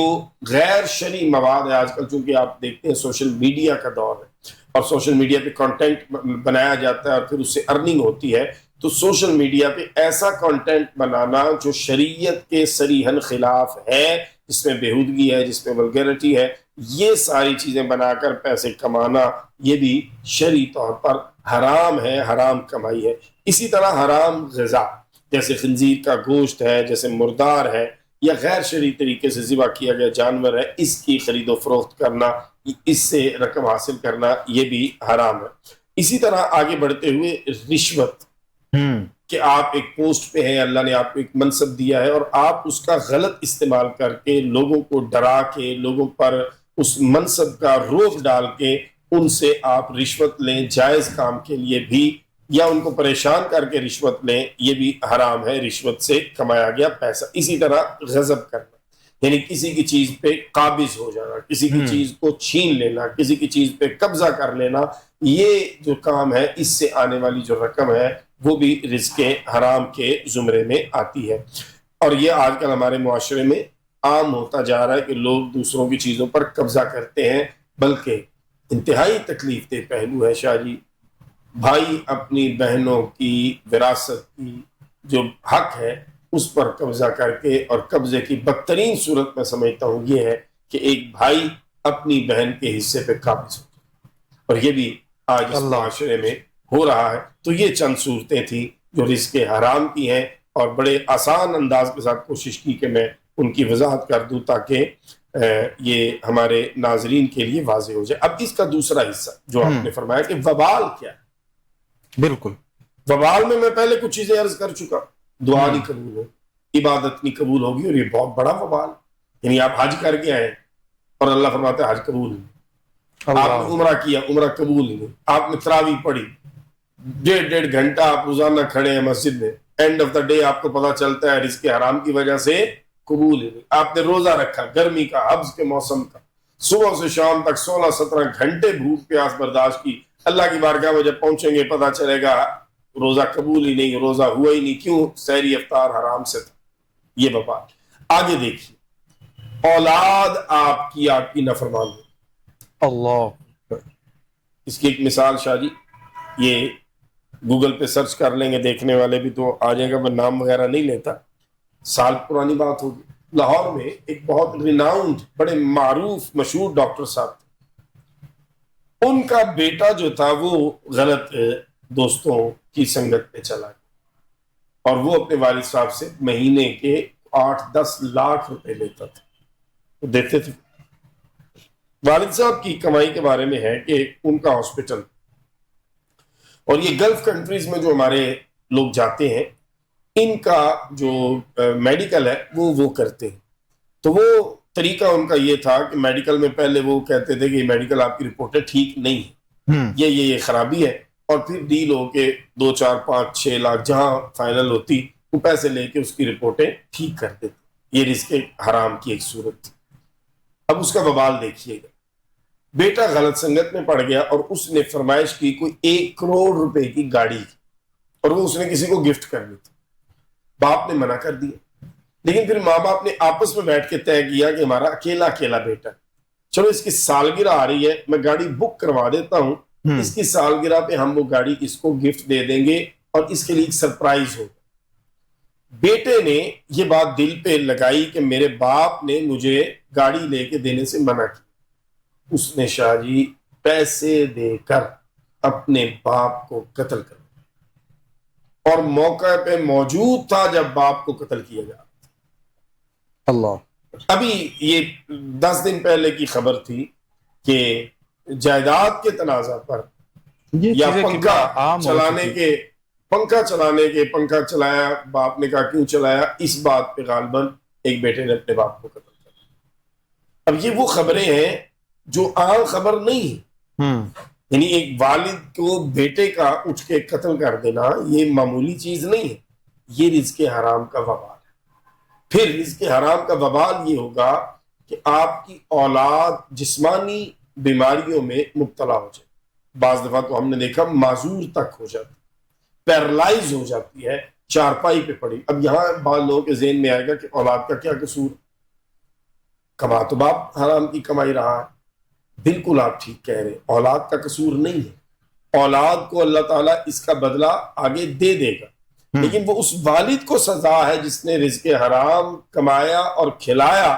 Speaker 2: غیر شرعی مواد ہے، آج کل چونکہ آپ دیکھتے ہیں سوشل میڈیا کا دور ہے اور سوشل میڈیا پہ کنٹینٹ بنایا جاتا ہے اور پھر اس سے ارننگ ہوتی ہے، تو سوشل میڈیا پہ ایسا کنٹینٹ بنانا جو شریعت کے صریحاً خلاف ہے، جس میں بےہودگی ہے، جس میں ولگیرٹی ہے، یہ ساری چیزیں بنا کر پیسے کمانا، یہ بھی شرعی طور پر حرام ہے، حرام کمائی ہے۔ اسی طرح حرام غذا جیسے خنزیر کا گوشت ہے، جیسے مردار ہے، یا غیر شرعی طریقے سے ذبح کیا گیا جانور ہے، اس کی خرید و فروخت کرنا، اس سے رقم حاصل کرنا، یہ بھی حرام ہے۔ اسی طرح آگے بڑھتے ہوئے رشوت، کہ آپ ایک پوسٹ پہ ہیں، اللہ نے آپ کو ایک منصب دیا ہے اور آپ اس کا غلط استعمال کر کے لوگوں کو ڈرا کے، لوگوں پر اس منصب کا روب ڈال کے ان سے آپ رشوت لیں جائز کام کے لیے بھی، یا ان کو پریشان کر کے رشوت لیں، یہ بھی حرام ہے، رشوت سے کمایا گیا پیسہ۔ اسی طرح غضب کرنا، یعنی کسی کی چیز پہ قابض ہو جانا، کسی کی چیز کو چھین لینا، کسی کی چیز پہ قبضہ کر لینا، یہ جو کام ہے اس سے آنے والی جو رقم ہے وہ بھی رزق حرام کے زمرے میں آتی ہے۔ اور یہ آج کل ہمارے معاشرے میں عام ہوتا جا رہا ہے کہ لوگ دوسروں کی چیزوں پر قبضہ کرتے ہیں، بلکہ انتہائی تکلیف دہ پہلو ہے شاہ جی، بھائی اپنی بہنوں کی وراثت کی جو حق ہے اس پر قبضہ کر کے، اور قبضے کی بدترین صورت میں سمجھتا ہوں یہ ہے کہ ایک بھائی اپنی بہن کے حصے پہ قابض ہو جائے، اور یہ بھی آج اس معاشرے میں ہو رہا ہے۔ تو یہ چند صورتیں تھیں جو رزق حرام کی ہیں، اور بڑے آسان انداز کے ساتھ کوشش کی کہ میں ان کی وضاحت کر دوں تاکہ یہ ہمارے ناظرین کے لیے واضح ہو جائے۔ اب اس کا دوسرا حصہ جو آپ نے فرمایا کہ وبال کیا ہے،
Speaker 1: بالکل
Speaker 2: وبال میں پہلے کچھ چیزیں عرض کر چکا، دعا نہیں قبول ہو، عبادت نہیں قبول ہوگی، اور یہ بہت بڑا وبال، یعنی آپ حج کر کے آئے اور اللہ فرماتا ہے حج قبول نہیں، آپ نے عمرہ کیا، عمرہ قبول نہیں، آپ نے تراویح پڑھی، 1.5 گھنٹہ آپ روزانہ کھڑے ہیں مسجد میں، اینڈ آف دا ڈے آپ کو پتا چلتا ہے رزق حرام کی وجہ سے قبول ہی نہیں۔ آپ نے روزہ رکھا گرمی کا، حبس کے موسم کا، صبح سے شام تک 16-17 گھنٹے بھوک پیاس برداشت کی، اللہ کی بارگاہ میں جب پہنچیں گے پتا چلے گا روزہ قبول ہی نہیں، روزہ ہوا ہی نہیں، کیوں؟ سحری افطار حرام سے تھا۔ یہ بات آگے دیکھیے، اولاد آپ کی نافرمانی،
Speaker 1: اللہ،
Speaker 2: اس کی ایک مثال شاہ جی، یہ گوگل پہ سرچ کر لیں گے، دیکھنے والے بھی تو آ جائے گا، میں نام وغیرہ نہیں لیتا، سال پرانی بات ہوگی۔ لاہور میں ایک بہت ریناؤنڈ، بڑے معروف مشہور ڈاکٹر صاحب تھے، ان کا بیٹا جو تھا وہ غلط دوستوں کی سنگت پہ چلا گیا، اور وہ اپنے والد صاحب سے مہینے کے 8-10 لاکھ روپے لیتا تھا، دیتے تھے۔ والد صاحب کی کمائی کے بارے میں ہے کہ ان کا ہاسپٹل، اور یہ گلف کنٹریز میں جو ہمارے لوگ جاتے ہیں ان کا جو میڈیکل ہے وہ کرتے ہیں، تو وہ طریقہ ان کا یہ تھا کہ میڈیکل میں پہلے وہ کہتے تھے کہ یہ میڈیکل آپ کی رپورٹیں ٹھیک نہیں ہے، یہ خرابی ہے، اور پھر ڈیل ہو کے 2, 4, 5, 6 لاکھ جہاں فائنل ہوتی وہ پیسے لے کے اس کی رپورٹیں ٹھیک کر دیتے۔ یہ رزق حرام کی ایک صورت تھی۔ اب اس کا وبال دیکھیے گا، بیٹا غلط سنگت میں پڑ گیا اور اس نے فرمائش کی کوئی 1 کروڑ روپے کی گاڑی کی، اور وہ اس نے کسی کو گفٹ کرنی تھی، باپ نے منع کر دیا، لیکن پھر ماں باپ نے آپس میں بیٹھ کے طے کیا کہ ہمارا اکیلا بیٹا، چلو اس کی سالگرہ آ رہی ہے، میں گاڑی بک کروا دیتا ہوں، اس کی سالگرہ پہ ہم وہ گاڑی اس کو گفٹ دے دیں گے اور اس کے لیے ایک سرپرائز ہوگا۔ بیٹے نے یہ بات دل پہ لگائی کہ میرے باپ نے مجھے گاڑی لے کے دینے سے منع کیا، اس نے شاہ جی پیسے دے کر اپنے باپ کو قتل کر دیا، اور موقع پہ موجود تھا جب باپ کو قتل کیا جا رہا تھا۔
Speaker 1: اللہ،
Speaker 2: ابھی یہ 10 دن پہلے کی خبر تھی کہ جائیداد کے تنازع پر یا پنکھا چلایا، باپ نے کہا کیوں چلایا، اس بات پہ غالباً ایک بیٹے نے اپنے باپ کو قتل کر دیا۔ اب یہ وہ خبریں ہیں جو عام خبر نہیں ہے، یعنی ایک والد کو بیٹے کا اٹھ کے قتل کر دینا یہ معمولی چیز نہیں ہے، یہ رزق حرام کا وبال ہے۔ پھر رزق حرام کا وبال یہ ہوگا کہ آپ کی اولاد جسمانی بیماریوں میں مبتلا ہو جائے، بعض دفعہ تو ہم نے دیکھا معذور تک ہو جاتی، پیرالائز ہو جاتی ہے، چارپائی پہ پڑی۔ اب یہاں بعض لوگوں کے ذہن میں آئے گا کہ اولاد کا کیا قصور، کما تو باپ حرام کی کمائی رہا ہے۔ بالکل آپ ٹھیک کہہ رہے ہیں، اولاد کا قصور نہیں ہے، اولاد کو اللہ تعالیٰ اس کا بدلہ آگے دے دے گا، لیکن وہ اس والد کو سزا ہے جس نے رزق حرام کمایا اور کھلایا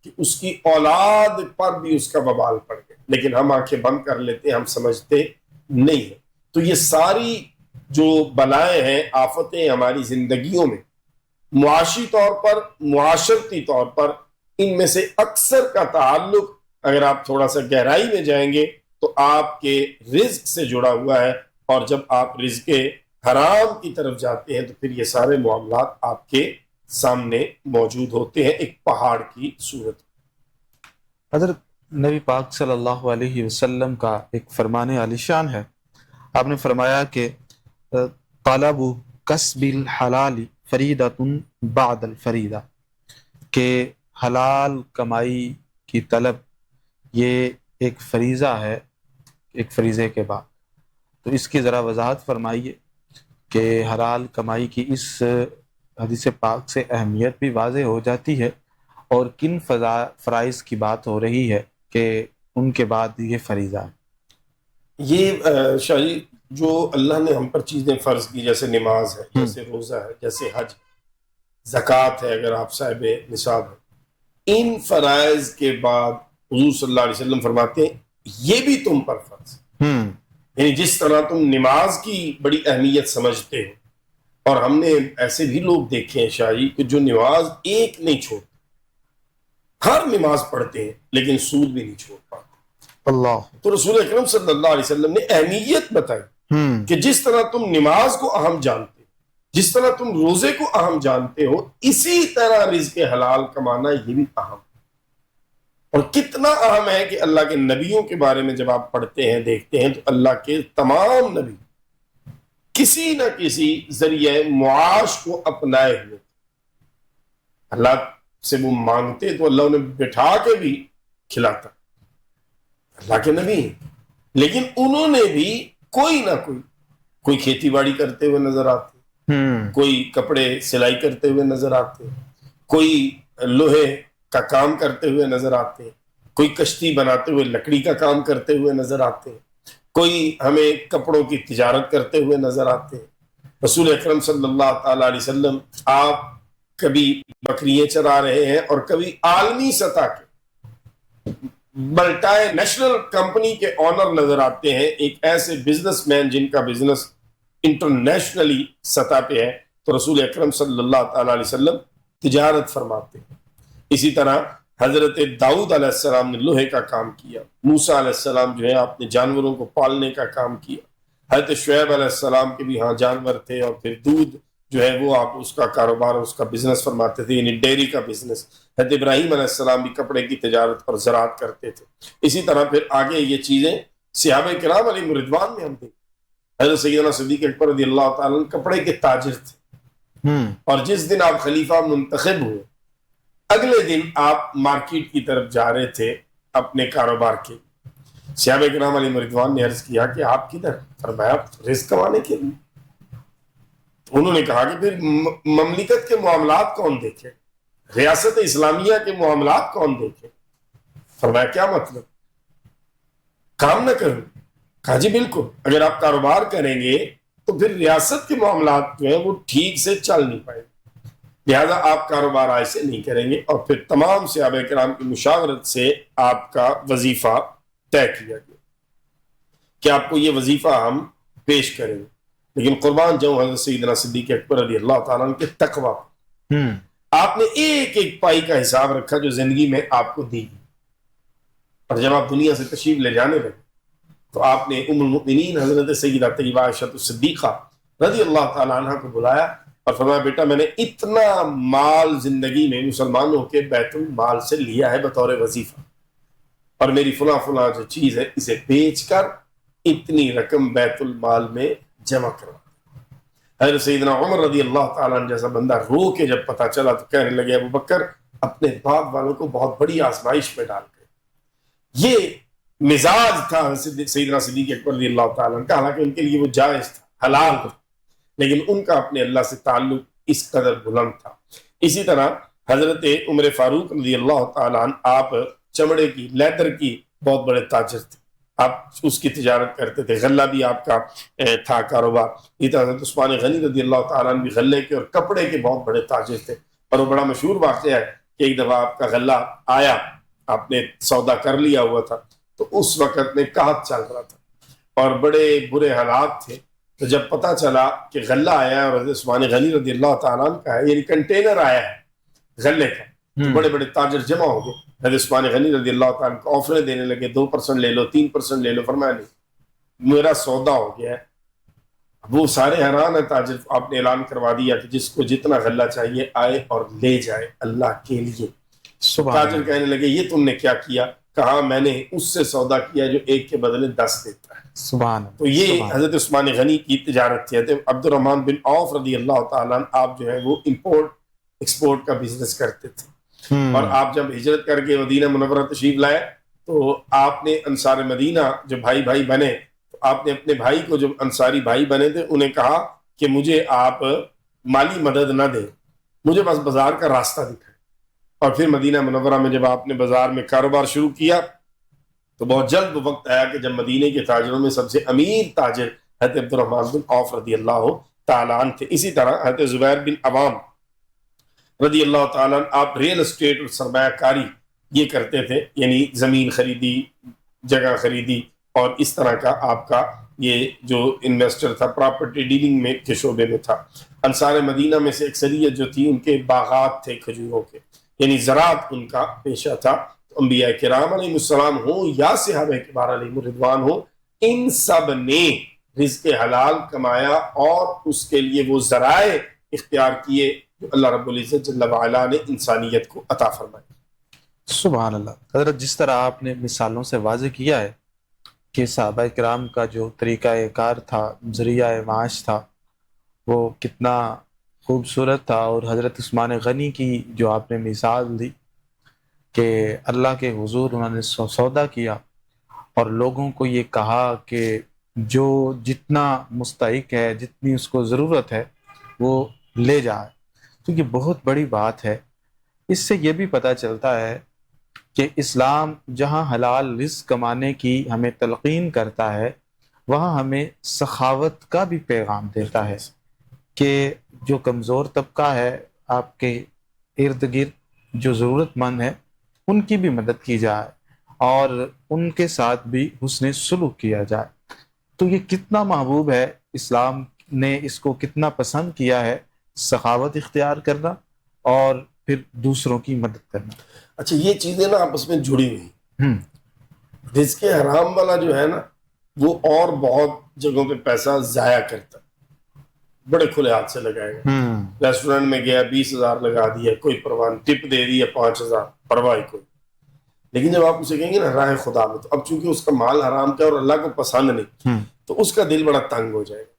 Speaker 2: کہ اس کی اولاد پر بھی اس کا وبال پڑ گیا، لیکن ہم آنکھیں بند کر لیتے ہیں، ہم سمجھتے نہیں ہیں۔ تو یہ ساری جو بلائیں ہیں، آفتیں ہماری زندگیوں میں معاشی طور پر، معاشرتی طور پر، ان میں سے اکثر کا تعلق اگر آپ تھوڑا سا گہرائی میں جائیں گے تو آپ کے رزق سے جڑا ہوا ہے، اور جب آپ رزق حرام کی طرف جاتے ہیں تو پھر یہ سارے معاملات آپ کے سامنے موجود ہوتے ہیں ایک پہاڑ کی صورت۔
Speaker 1: حضرت نبی پاک صلی اللہ علیہ وسلم کا ایک فرمان عالی شان ہے، آپ نے فرمایا کہ طلب کسب الحلال فریدۃ بعد الفریدہ، کہ حلال کمائی کی طلب یہ ایک فریضہ ہے ایک فریضے کے بعد۔ تو اس کی ذرا وضاحت فرمائیے کہ حلال کمائی کی اس حدیث پاک سے اہمیت بھی واضح ہو جاتی ہے، اور کن فرائض کی بات ہو رہی ہے کہ ان کے بعد یہ فریضہ ہے۔
Speaker 2: یہ شاہ جی جو اللہ نے ہم پر چیزیں فرض کی، جیسے نماز ہے، جیسے روزہ ہے، جیسے حج، زکوٰۃ ہے اگر آپ صاحب نصاب ہیں، ان فرائض کے بعد حضور صلی اللہ علیہ وسلم فرماتے ہیں یہ بھی تم پر فرض ہے۔ یعنی جس طرح تم نماز کی بڑی اہمیت سمجھتے ہو، اور ہم نے ایسے بھی لوگ دیکھے ہیں شاہ جی کہ جو نماز ایک نہیں چھوڑتے، ہر نماز پڑھتے ہیں لیکن سود بھی نہیں چھوڑ پاتے.
Speaker 1: اللہ.
Speaker 2: تو رسول اکرم صلی اللہ علیہ وسلم نے اہمیت بتائی کہ جس طرح تم نماز کو اہم جانتے، جس طرح تم روزے کو اہم جانتے ہو، اسی طرح رزق حلال کمانا یہ بھی اہم. اور کتنا اہم ہے کہ اللہ کے نبیوں کے بارے میں جب آپ پڑھتے ہیں دیکھتے ہیں تو اللہ کے تمام نبی کسی نہ کسی ذریعہ معاش کو اپنائے ہوئے. اللہ سے وہ مانگتے تو اللہ انہیں بٹھا کے بھی کھلاتا، اللہ کے نبی. لیکن انہوں نے بھی کوئی نہ کوئی کھیتی باڑی کرتے ہوئے نظر آتے، کوئی کپڑے سلائی کرتے ہوئے نظر آتے، کوئی لوہے کا کام کرتے ہوئے نظر آتے، کوئی کشتی بناتے ہوئے لکڑی کا کام کرتے ہوئے نظر آتے، کوئی ہمیں کپڑوں کی تجارت کرتے ہوئے نظر آتے. رسول اکرم صلی اللہ تعالیٰ علیہ وسلم آپ کبھی بکریاں چرا رہے ہیں اور کبھی عالمی سطح کے ملٹائی نیشنل کمپنی کے آنر نظر آتے ہیں، ایک ایسے بزنس مین جن کا بزنس انٹرنیشنلی سطح پہ ہے. تو رسول اکرم صلی اللہ تعالیٰ علیہ وسلم تجارت فرماتے ہیں. اسی طرح حضرت داؤد علیہ السلام نے لوہے کا کام کیا، موسیٰ علیہ السلام جو ہے آپ نے جانوروں کو پالنے کا کام کیا، حضرت شعیب علیہ السلام کے بھی ہاں جانور تھے، اور پھر دودھ جو ہے وہ آپ اس کا کاروبار اس کا بزنس فرماتے تھے، یعنی ڈیری کا بزنس. حضرت ابراہیم علیہ السلام بھی کپڑے کی تجارت اور زراعت کرتے تھے. اسی طرح پھر آگے یہ چیزیں صحابہ کرام علیہ رضوان میں ہم دیکھیں. حضرت سیدنا صدیق اکبر رضی اللہ تعالیٰ کپڑے کے تاجر تھے، اور جس دن آپ خلیفہ منتخب ہوئے اگلے دن آپ مارکیٹ کی طرف جا رہے تھے اپنے کاروبار کے. صحابہ کرام علیہ رضوان نے عرض کیا کہ آپ کدھر؟ فرمایا رزق کمانے کے لیے. انہوں نے کہا کہ پھر مملکت کے معاملات کون دیکھے، ریاست اسلامیہ کے معاملات کون دیکھے؟ فرمایا کیا مطلب، کام نہ کروں؟ کہا جی بالکل، اگر آپ کاروبار کریں گے تو پھر ریاست کے معاملات جو ہیں وہ ٹھیک سے چل نہیں پائے، لہذا آپ کاروبار ایسے نہیں کریں گے. اور پھر تمام صحابہ کرام کی مشاورت سے آپ کا وظیفہ طے کیا گیا کہ آپ کو یہ وظیفہ ہم پیش کریں گے. لیکن قربان جاؤں حضرت سیدنا صدیق اکبر رضی اللہ تعالیٰ عنہ کے تقویٰ، آپ نے ایک ایک پائی کا حساب رکھا جو زندگی میں آپ کو دی گئی. اور جب آپ دنیا سے تشریف لے جانے لگے تو آپ نے ام المؤمنین حضرت سیدہ طیبہ عائشہ الصدیقہ رضی اللہ تعالیٰ عنہ کو بلایا اور فرمایا بیٹا میں نے اتنا مال زندگی میں مسلمانوں کے بیت المال سے لیا ہے بطور وظیفہ، اور میری فلاں فلاں جو چیز ہے اسے بیچ کر اتنی رقم بیت المال میں جمع کروا. حضرت سیدنا عمر رضی اللہ تعالیٰ عنہ جیسا بندہ رو کے جب پتا چلا تو کہنے لگے ابو بکر اپنے باپ والوں کو بہت بڑی آزمائش میں ڈال گئے. یہ مزاج تھا سیدنا صدیق اکبر رضی اللہ تعالیٰ عنہ کا، حالانکہ ان کے لیے وہ جائز تھا، حلال تھا، لیکن ان کا اپنے اللہ سے تعلق اس قدر بلند تھا. اسی طرح حضرت عمر فاروق رضی اللہ تعالیٰ عنہ آپ چمڑے کی لیدر کی بہت بڑے تاجر تھے، آپ اس کی تجارت کرتے تھے، غلہ بھی آپ کا تھا کاروبار. اسی طرح حضرت عثمان غنی رضی اللہ تعالیٰ عنہ بھی غلے کے اور کپڑے کے بہت بڑے تاجر تھے. اور وہ بڑا مشہور واقعہ ہے کہ ایک دفعہ آپ کا غلہ آیا، آپ نے سودا کر لیا ہوا تھا، تو اس وقت میں قحط چل رہا تھا اور بڑے برے حالات تھے. تو جب پتا چلا کہ غلہ آیا ہے اور حضرت عثمان غنی رضی اللہ تعالیٰ عنہ کا ہے، یعنی کنٹینر آیا ہے غلے کا، تو بڑے بڑے تاجر جمع ہو گئے. حضرت عثمان غنی رضی اللہ تعالیٰ عنہ کو آفریں دینے لگے، 2% لے لو، 3% لے لو. فرمایا نہیں، میرا سودا ہو گیا ہے. وہ سارے حیران ہیں تاجر. آپ نے اعلان کروا دیا کہ جس کو جتنا غلہ چاہیے آئے اور لے جائے اللہ کے لیے. تاجر کہنے لگے یہ تم نے کیا کیا؟ کہا میں نے اس سے سودا کیا جو ایک کے بدلے 10 دیتا ہے. سبحان. تو یہ حضرت عثمان غنی کی تجارت تھی. عبد الرحمن بن عوف رضی اللہ تعالیٰ عنہ آپ جو ہے وہ امپورٹ ایکسپورٹ کا بزنس کرتے تھے، اور آپ جب ہجرت کر کے مدینہ منورہ تشریف لائے تو آپ نے انصار مدینہ جو بھائی بھائی بنے، تو آپ نے اپنے بھائی کو جو انصاری بھائی بنے تھے انہیں کہا کہ مجھے آپ مالی مدد نہ دیں، مجھے بس بازار کا راستہ دکھائیں. اور پھر مدینہ منورہ میں جب آپ نے بازار میں کاروبار شروع کیا تو بہت جلد وقت آیا کہ جب مدینے کے تاجروں میں سب سے امیر تاجر حضرت عبد الرحمن بن عوف رضی اللہ تعالیٰ عنہ تھے. اسی طرح حضرت زبیر بن عوام رضی اللہ تعالیٰ عنہ آپ ریل اسٹیٹ اور سرمایہ کاری یہ کرتے تھے، یعنی زمین خریدی، جگہ خریدی، اور اس طرح کا آپ کا یہ جو انویسٹر تھا پراپرٹی ڈیلنگ میں کے شعبے میں تھا. انصار مدینہ میں سے اکثریت جو تھی ان کے باغات تھے کھجوروں کے، یعنی زراعت ان کا پیشہ تھا. انبیاء کرام علیہ السلام ہوں یا صحابہ کبار علیہ الرضوان ہوں، ان سب نے رزق حلال کمایا اور اس کے لیے وہ ذرائع اختیار کیے جو اللہ رب العزت جل وعلا نے انسانیت کو عطا فرمائے.
Speaker 1: سبحان اللہ. حضرت جس طرح آپ نے مثالوں سے واضح کیا ہے کہ صحابہ کرام کا جو طریقہ کار تھا، ذریعہ معاش تھا، وہ کتنا خوبصورت تھا، اور حضرت عثمان غنی کی جو آپ نے مثال دی کہ اللہ کے حضور انہوں نے سودا کیا اور لوگوں کو یہ کہا کہ جو جتنا مستحق ہے، جتنی اس کو ضرورت ہے وہ لے جائے. تو یہ بہت بڑی بات ہے. اس سے یہ بھی پتہ چلتا ہے کہ اسلام جہاں حلال رزق کمانے کی ہمیں تلقین کرتا ہے، وہاں ہمیں سخاوت کا بھی پیغام دیتا ہے کہ جو کمزور طبقہ ہے آپ کے ارد گرد، جو ضرورت مند ہے، ان کی بھی مدد کی جائے اور ان کے ساتھ بھی حسن سلوک کیا جائے. تو یہ کتنا محبوب ہے، اسلام نے اس کو کتنا پسند کیا ہے، سخاوت اختیار کرنا اور پھر دوسروں کی مدد کرنا.
Speaker 2: اچھا، یہ چیزیں نا آپس میں جڑی ہوئی.
Speaker 1: ہم
Speaker 2: رزق حرام والا جو ہے نا، وہ اور بہت جگہوں پہ پیسہ ضائع کرتا ہے، بڑے کھلے ہاتھ سے لگائے گا. ریسٹورینٹ میں گیا 20,000 لگا دیا، کوئی پرواہ نہیں، ٹپ دے دیا 5,000، پرواہ کوئی. لیکن جب آپ اسے کہیں گے نا راہ خدا میں، تو اب چونکہ اس کا مال حرام کا اور اللہ کو پسند نہیں، تو اس کا دل بڑا تنگ ہو جائے گا.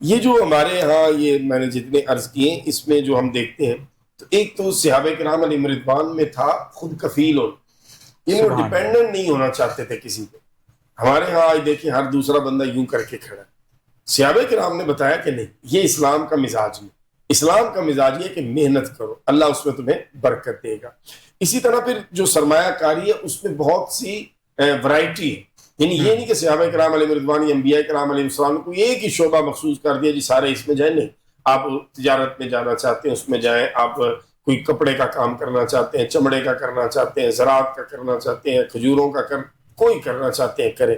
Speaker 2: یہ جو ہمارے ہاں یہ میں نے جتنے عرض کیے ہیں، اس میں جو ہم دیکھتے ہیں، تو ایک تو صحابہ کرام علیہ رضوان میں تھا خود کفیل ہو، یعنی وہ ڈیپینڈنٹ نہیں ہونا چاہتے تھے کسی پہ. ہمارے ہاں دیکھیں ہر دوسرا بندہ یوں کر کے کھڑا ہے. صحابہ کرام نے بتایا کہ نہیں، یہ اسلام کا مزاج نہیں. اسلام کا مزاج یہ کہ محنت کرو، اللہ اس میں تمہیں برکت دے گا. اسی طرح پھر جو سرمایہ کاری ہے اس میں بہت سی ورائٹی ہے. یعنی یہ نہیں کہ صحابہ کرام علیہ رضوان یا انبیاء کرام علیہ السلام کو ایک ہی شعبہ مخصوص کر دیا جی سارے اس میں جائیں. نہیں، آپ تجارت میں جانا چاہتے ہیں اس میں جائیں، آپ کوئی کپڑے کا کام کرنا چاہتے ہیں، چمڑے کا کرنا چاہتے ہیں، زراعت کا کرنا چاہتے ہیں، کھجوروں کا کوئی کرنا چاہتے ہیں کریں.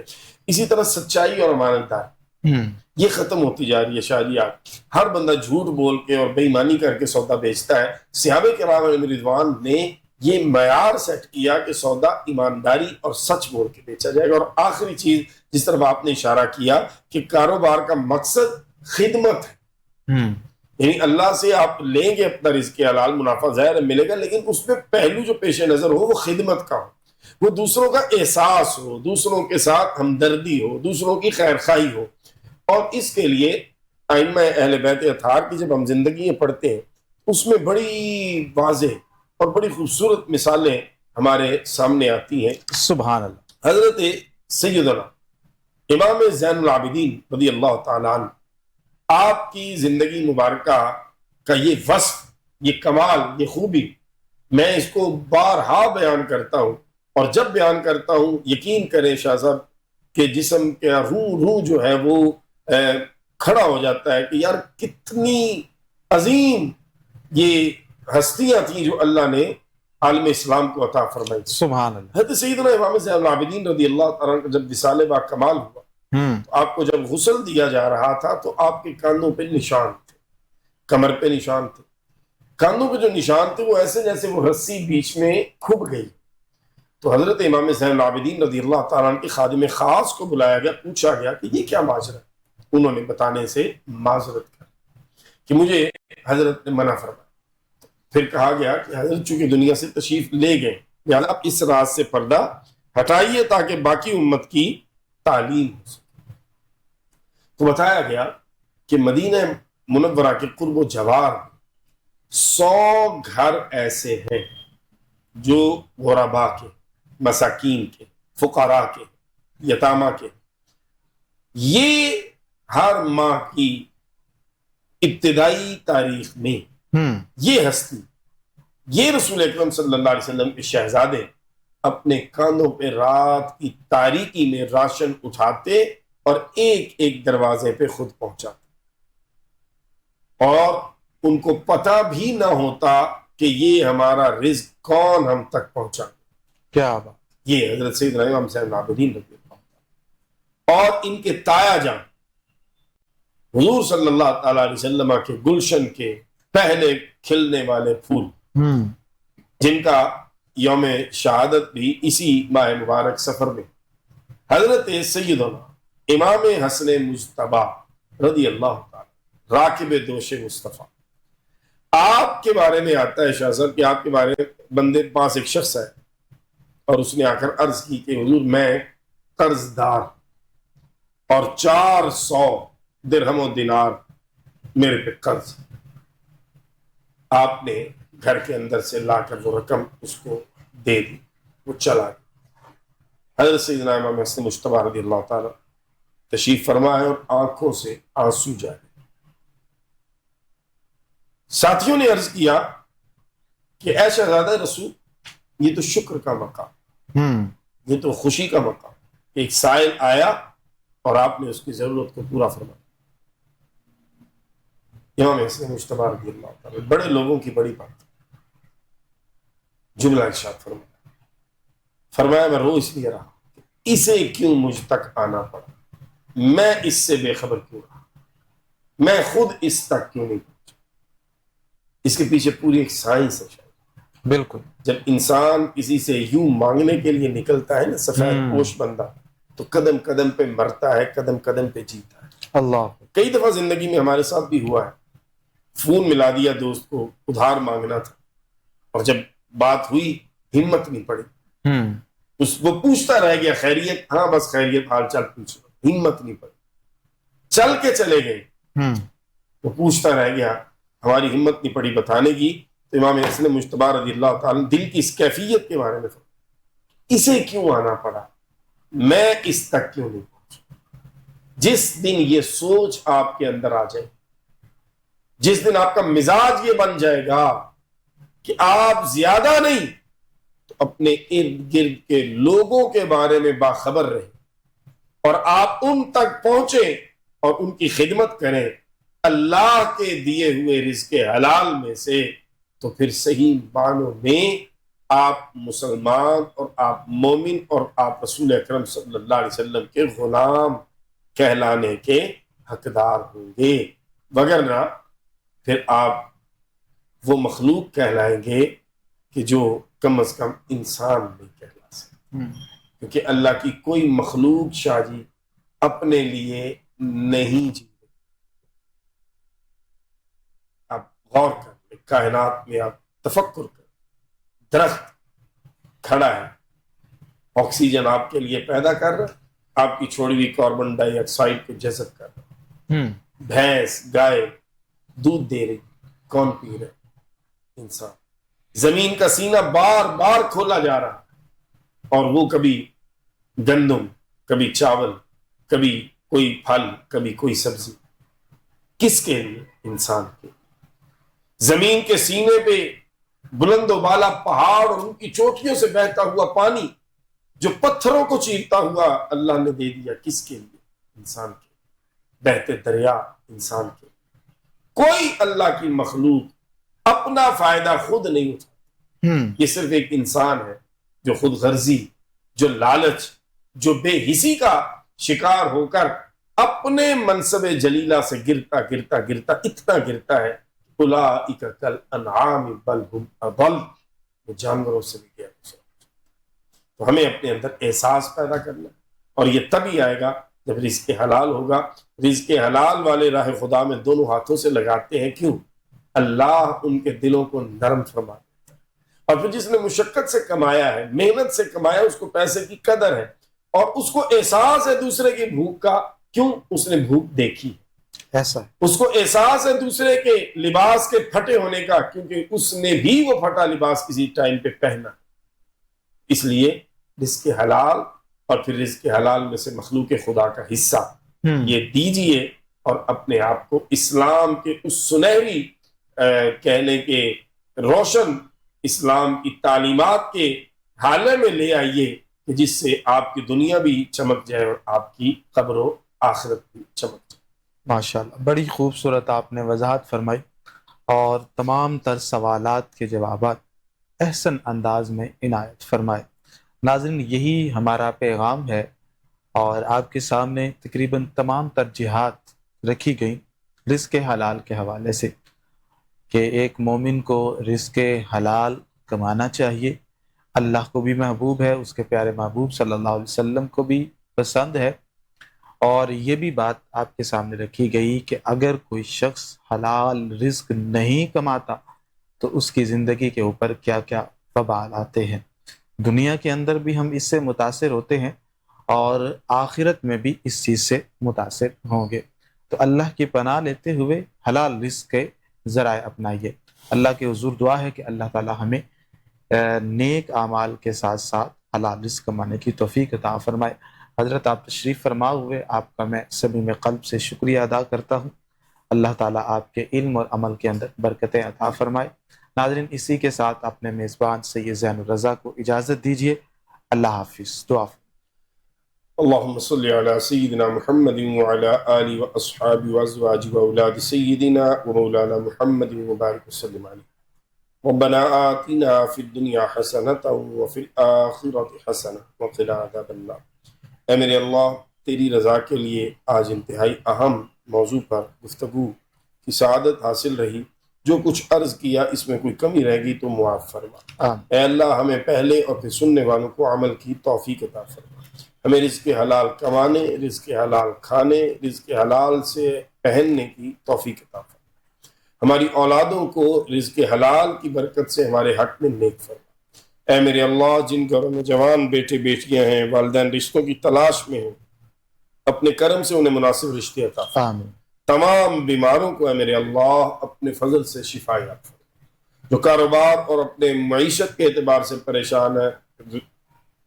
Speaker 2: اسی طرح سچائی اور امانت داری یہ ختم ہوتی جا رہی ہے. شادیات ہر بندہ جھوٹ بول کے اور بے ایمانی کر کے سودا بیچتا ہے. صحابہ کرام علیہ رضوان نے یہ معیار سیٹ کیا کہ سودا ایمانداری اور سچ بول کے بیچا جائے گا. اور آخری چیز جس طرف آپ نے اشارہ کیا کہ کاروبار کا مقصد خدمت ہے، یعنی اللہ سے آپ لیں گے اپنا رزق حلال، منافع ظاہر ملے گا، لیکن اس میں پہلو جو پیش نظر ہو وہ خدمت کا ہو، وہ دوسروں کا احساس ہو، دوسروں کے ساتھ ہمدردی ہو، دوسروں کی خیر خواہی ہو. اور اس کے لیے ائمہ اہل بیت اطہار کی جب ہم زندگیاں پڑھتے ہیں اس میں بڑی واضح اور بڑی خوبصورت مثالیں ہمارے سامنے آتی ہیں.
Speaker 1: سبحان اللہ.
Speaker 2: حضرت سیدنا امام زین العابدین رضی اللہ تعالیٰ عنہ، آپ کی زندگی مبارکہ کا یہ وصف، یہ کمال، یہ خوبی میں اس کو بارہا بیان کرتا ہوں، اور جب بیان کرتا ہوں یقین کریں شاہ صاحب کہ جسم کا روح جو ہے وہ کھڑا ہو جاتا ہے کہ یار کتنی عظیم یہ ہستیاں تھیں جو اللہ نے عالم اسلام کو عطا فرمائی.
Speaker 1: سبحان اللہ.
Speaker 2: حضرت سیدنا امام زین العابدین رضی اللہ تعالیٰ عنہ کا جب وصال با کمال ہوا تو آپ کو جب غسل دیا جا رہا تھا تو آپ کے کاندھوں پہ نشان تھے، کمر پہ نشان تھے. کاندھوں پہ جو نشان تھے وہ ایسے جیسے وہ رسی بیچ میں کھب گئی. تو حضرت امام زین العابدین رضی اللہ تعالیٰ عنہ کے خادم خاص کو بلایا گیا، پوچھا گیا کہ یہ کیا ماجرا ہے. انہوں نے بتانے سے معذرت کر کہ مجھے حضرت نے منع فرمایا. پھر کہا گیا کہ حضرت چونکہ دنیا سے تشریف لے گئے، لہٰذا آپ اس راز سے پردہ ہٹائیے تاکہ باقی امت کی تعلیم ہو سکے. تو بتایا گیا کہ مدینہ منورہ کے قرب و جوار 100 گھر ایسے ہیں جو غربا کے، مساکین کے، فقراء کے، یتامہ کے. یہ ہر ماہ کی ابتدائی تاریخ میں یہ ہستی، یہ رسول اکرم صلی اللہ علیہ وسلم کے شہزادے اپنے کاندھوں پہ رات کی تاریکی میں راشن اٹھاتے اور ایک ایک دروازے پہ خود پہنچاتے، اور ان کو پتہ بھی نہ ہوتا کہ یہ ہمارا رزق کون ہم تک پہنچا.
Speaker 1: کیا بات.
Speaker 2: یہ حضرت سیدنا امام زین العابدین رضی اللہ عنہ اور ان کے تایا جان حضور صلی اللہ تعالی علیہ وسلم کے گلشن کے پہلے کھلنے والے پھول جن کا یوم شہادت بھی اسی ماہ مبارک سفر میں حضرت سیدنا امام حسن مجتبی رضی اللہ تعالی راکب دوش مصطفیٰ، آپ کے بارے میں آتا ہے شاہ صاحب کہ آپ کے بارے میں بندے پاس ایک شخص ہے اور اس نے آ کر عرض کی کہ حضور میں قرض دار اور 400 درہم و دینار میرے پہ قرض، آپ نے گھر کے اندر سے لا کر وہ رقم اس کو دے دی، وہ چلا گیا۔ حضرت سیدنا امام حسن مجتبی رضی اللہ تعالی تشریف فرمائے اور آنکھوں سے آنسو جائے۔ ساتھیوں نے عرض کیا کہ اے شہزادہ رسول، یہ تو شکر کا مقام، یہ تو خوشی کا مقام، ایک سائل آیا اور آپ نے اس کی ضرورت کو پورا فرمایا۔ امام حسن مجتبی رضی اللہ تعالی بڑے لوگوں کی بڑی بات، جملہ ارشاد فرمایا میں رو اس لیے رہا کہ اسے کیوں مجھ تک آنا پڑا، میں اس سے بے خبر کیوں رہا، میں خود اس تک کیوں نہیں پہنچا۔ اس کے پیچھے پوری ایک سائنس ہے شاید۔
Speaker 1: بالکل،
Speaker 2: جب انسان کسی سے یوں مانگنے کے لیے نکلتا ہے نا سفید پوش بندہ، تو قدم قدم پہ مرتا ہے، قدم قدم پہ جیتا ہے۔
Speaker 1: اللہ،
Speaker 2: کئی دفعہ زندگی میں ہمارے ساتھ بھی ہوا ہے، فون ملا دیا دوست کو، ادھار مانگنا تھا، اور جب بات ہوئی ہمت نہیں پڑی، وہ پوچھتا رہ گیا خیریت، ہاں بس خیریت، حال چال پوچھ لو، ہمت نہیں پڑی، چل کے چلے گئے، وہ پوچھتا رہ گیا، ہماری ہمت نہیں پڑی بتانے کی۔ تو امام حسن مجتبی رضی اللہ تعالیٰ دل کی اس کیفیت کے بارے میں فرمایا، اسے کیوں آنا پڑا، میں اس تک کیوں نہیں پہنچا۔ جس دن یہ سوچ آپ کے اندر آ جائے، جس دن آپ کا مزاج یہ بن جائے گا کہ آپ زیادہ نہیں تو اپنے ارد گرد کے لوگوں کے بارے میں باخبر رہیں اور آپ ان تک پہنچیں اور ان کی خدمت کریں اللہ کے دیے ہوئے رزق حلال میں سے، تو پھر صحیح معنوں میں آپ مسلمان اور آپ مومن اور آپ رسول اکرم صلی اللہ علیہ وسلم کے غلام کہلانے کے حقدار ہوں گے، وگرنہ پھر آپ وہ مخلوق کہلائیں گے کہ جو کم از کم انسان نہیں کہلا سکتے، کیونکہ اللہ کی کوئی مخلوق شاہ جی اپنے لیے نہیں جی۔ آپ غور کر لیں، کائنات میں آپ تفکر کر، درخت کھڑا ہے، آکسیجن آپ کے لیے پیدا کر رہا، آپ کی چھوڑی ہوئی کاربن ڈائی آکسائڈ کو جذب کر رہا، بھینس گائے دودھ دے رہی، کون پی رہا؟ انسان۔ زمین کا سینہ بار بار کھولا جا رہا، اور وہ کبھی گندم، کبھی چاول، کبھی کوئی پھل، کبھی کوئی سبزی، کس کے لیے؟ انسان کے۔ زمین کے سینے پہ بلند و بالا پہاڑ اور ان کی چوٹیوں سے بہتا ہوا پانی جو پتھروں کو چیرتا ہوا اللہ نے دے دیا، کس کے لیے؟ انسان کے۔ بہتے دریا انسان کے۔ کوئی اللہ کی مخلوق اپنا فائدہ خود نہیں اٹھاتا، یہ صرف ایک انسان ہے جو خود غرضی، جو لالچ، جو بے حسی کا شکار ہو کر اپنے منصب جلیلہ سے گرتا گرتا گرتا اتنا گرتا ہے، اولئک کالانعام بل هم اضل، وہ جانوروں سے بھی گیا۔ تو ہمیں اپنے اندر احساس پیدا کرنا، اور یہ تبھی آئے گا جب رزق حلال ہوگا۔ رزق حلال والے راہ خدا میں دونوں ہاتھوں سے لگاتے ہیں، کیوں؟ اللہ ان کے دلوں کو نرم فرما دیتا ہے، اور پھر جس نے مشقت سے کمایا ہے، محنت سے کمایا، اس کو پیسے کی قدر ہے اور اس کو احساس ہے دوسرے کی بھوک کا، کیوں؟ اس نے بھوک دیکھی،
Speaker 1: ایسا
Speaker 2: اس کو احساس ہے دوسرے کے لباس کے پھٹے ہونے کا، کیونکہ اس نے بھی وہ پھٹا لباس کسی ٹائم پہ پہنا۔ اس لیے رزق حلال اور پھر رزق حلال میں سے مخلوق خدا کا حصہ یہ دیجئے، اور اپنے آپ کو اسلام کے اس سنہری کہنے کے روشن اسلام کی تعلیمات کے حالے میں لے آئیے کہ جس سے آپ کی دنیا بھی چمک جائے اور آپ کی قبر و آخرت بھی چمک جائے۔
Speaker 1: ماشاءاللہ، بڑی خوبصورت آپ نے وضاحت فرمائی، اور تمام تر سوالات کے جوابات احسن انداز میں عنایت فرمائے۔ ناظرین، یہی ہمارا پیغام ہے، اور آپ کے سامنے تقریباً تمام ترجیحات رکھی گئیں رزق حلال کے حوالے سے، کہ ایک مومن کو رزق حلال کمانا چاہیے، اللہ کو بھی محبوب ہے، اس کے پیارے محبوب صلی اللہ علیہ وسلم کو بھی پسند ہے۔ اور یہ بھی بات آپ کے سامنے رکھی گئی کہ اگر کوئی شخص حلال رزق نہیں کماتا تو اس کی زندگی کے اوپر کیا کیا وبال آتے ہیں۔ دنیا کے اندر بھی ہم اس سے متاثر ہوتے ہیں اور آخرت میں بھی اس چیز سے متاثر ہوں گے۔ تو اللہ کی پناہ لیتے ہوئے حلال رزق کے ذرائع اپنائیے۔ اللہ کے حضور دعا ہے کہ اللہ تعالی ہمیں نیک اعمال کے ساتھ ساتھ حلال رزق کمانے کی توفیق عطا فرمائے۔ حضرت آپ تشریف فرما ہوئے، آپ کا میں صمیم قلب سے شکریہ ادا کرتا ہوں۔ اللہ تعالیٰ آپ کے علم اور عمل کے اندر برکتیں عطا فرمائے۔ ناظرین، اسی کے ساتھ اپنے میزبان سید زین الرضا کو اجازت دیجیے۔ اللہ حافظ۔ دعا
Speaker 2: اللهم صل على سيدنا محمد وعلى آله وأصحابه وأزواجه وأولاد سيدنا ومولانا محمد وبارك وسلم عليه۔ ربنا آتنا في الدنيا حسنة وفي الآخرة حسنة وقنا عذاب النار۔ اے میرے اللہ، تیری رضا کے لیے آج انتہائی اہم موضوع پر گفتگو کی سعادت حاصل رہی۔ جو کچھ عرض کیا اس میں کوئی کمی رہ گئی تو معاف فرما۔ اے اللہ، ہمیں پہلے اور پھر سننے والوں کو عمل کی توفیق عطا فرما۔ ہمیں رزق حلال کمانے، رزق حلال کھانے، رزق حلال سے پہننے کی توفیق عطا فرما۔ ہماری اولادوں کو رزق حلال کی برکت سے ہمارے حق میں نیک فرما۔ اے میرے اللہ، جن گھروں میں جوان بیٹے بیٹیاں ہیں، والدین رشتوں کی تلاش میں ہیں، اپنے کرم سے انہیں مناسب رشتے عطا فرما۔
Speaker 1: آمین۔
Speaker 2: تمام بیماروں کو اے میرے اللہ اپنے فضل سے شفا یاب فرما۔ جو کاروبار اور اپنے معیشت کے اعتبار سے پریشان ہیں،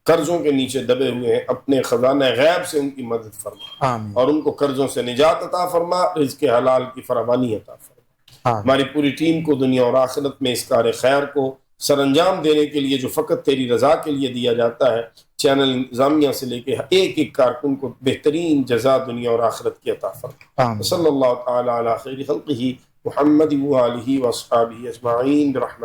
Speaker 2: قرضوں کے نیچے دبے ہوئے ہیں، اپنے خزانہ غیب سے ان کی مدد فرما
Speaker 1: آمین۔
Speaker 2: اور ان کو قرضوں سے نجات عطا فرما، رزق حلال کی فراوانی عطا فرما۔
Speaker 1: آمین۔
Speaker 2: ہماری پوری ٹیم کو دنیا اور آخرت میں اس کار خیر کو سر انجام دینے کے لیے جو فقط تیری رضا کے لیے دیا جاتا ہے، چینل انتظامیہ سے لے کے ایک ایک کارکن کو بہترین جزا دنیا اور آخرت کی عطا فرما۔
Speaker 1: آمین۔
Speaker 2: صلی اللہ تعالی علی خیر خلقہ محمد وآلہ واصحابہ اجمعین برحمتک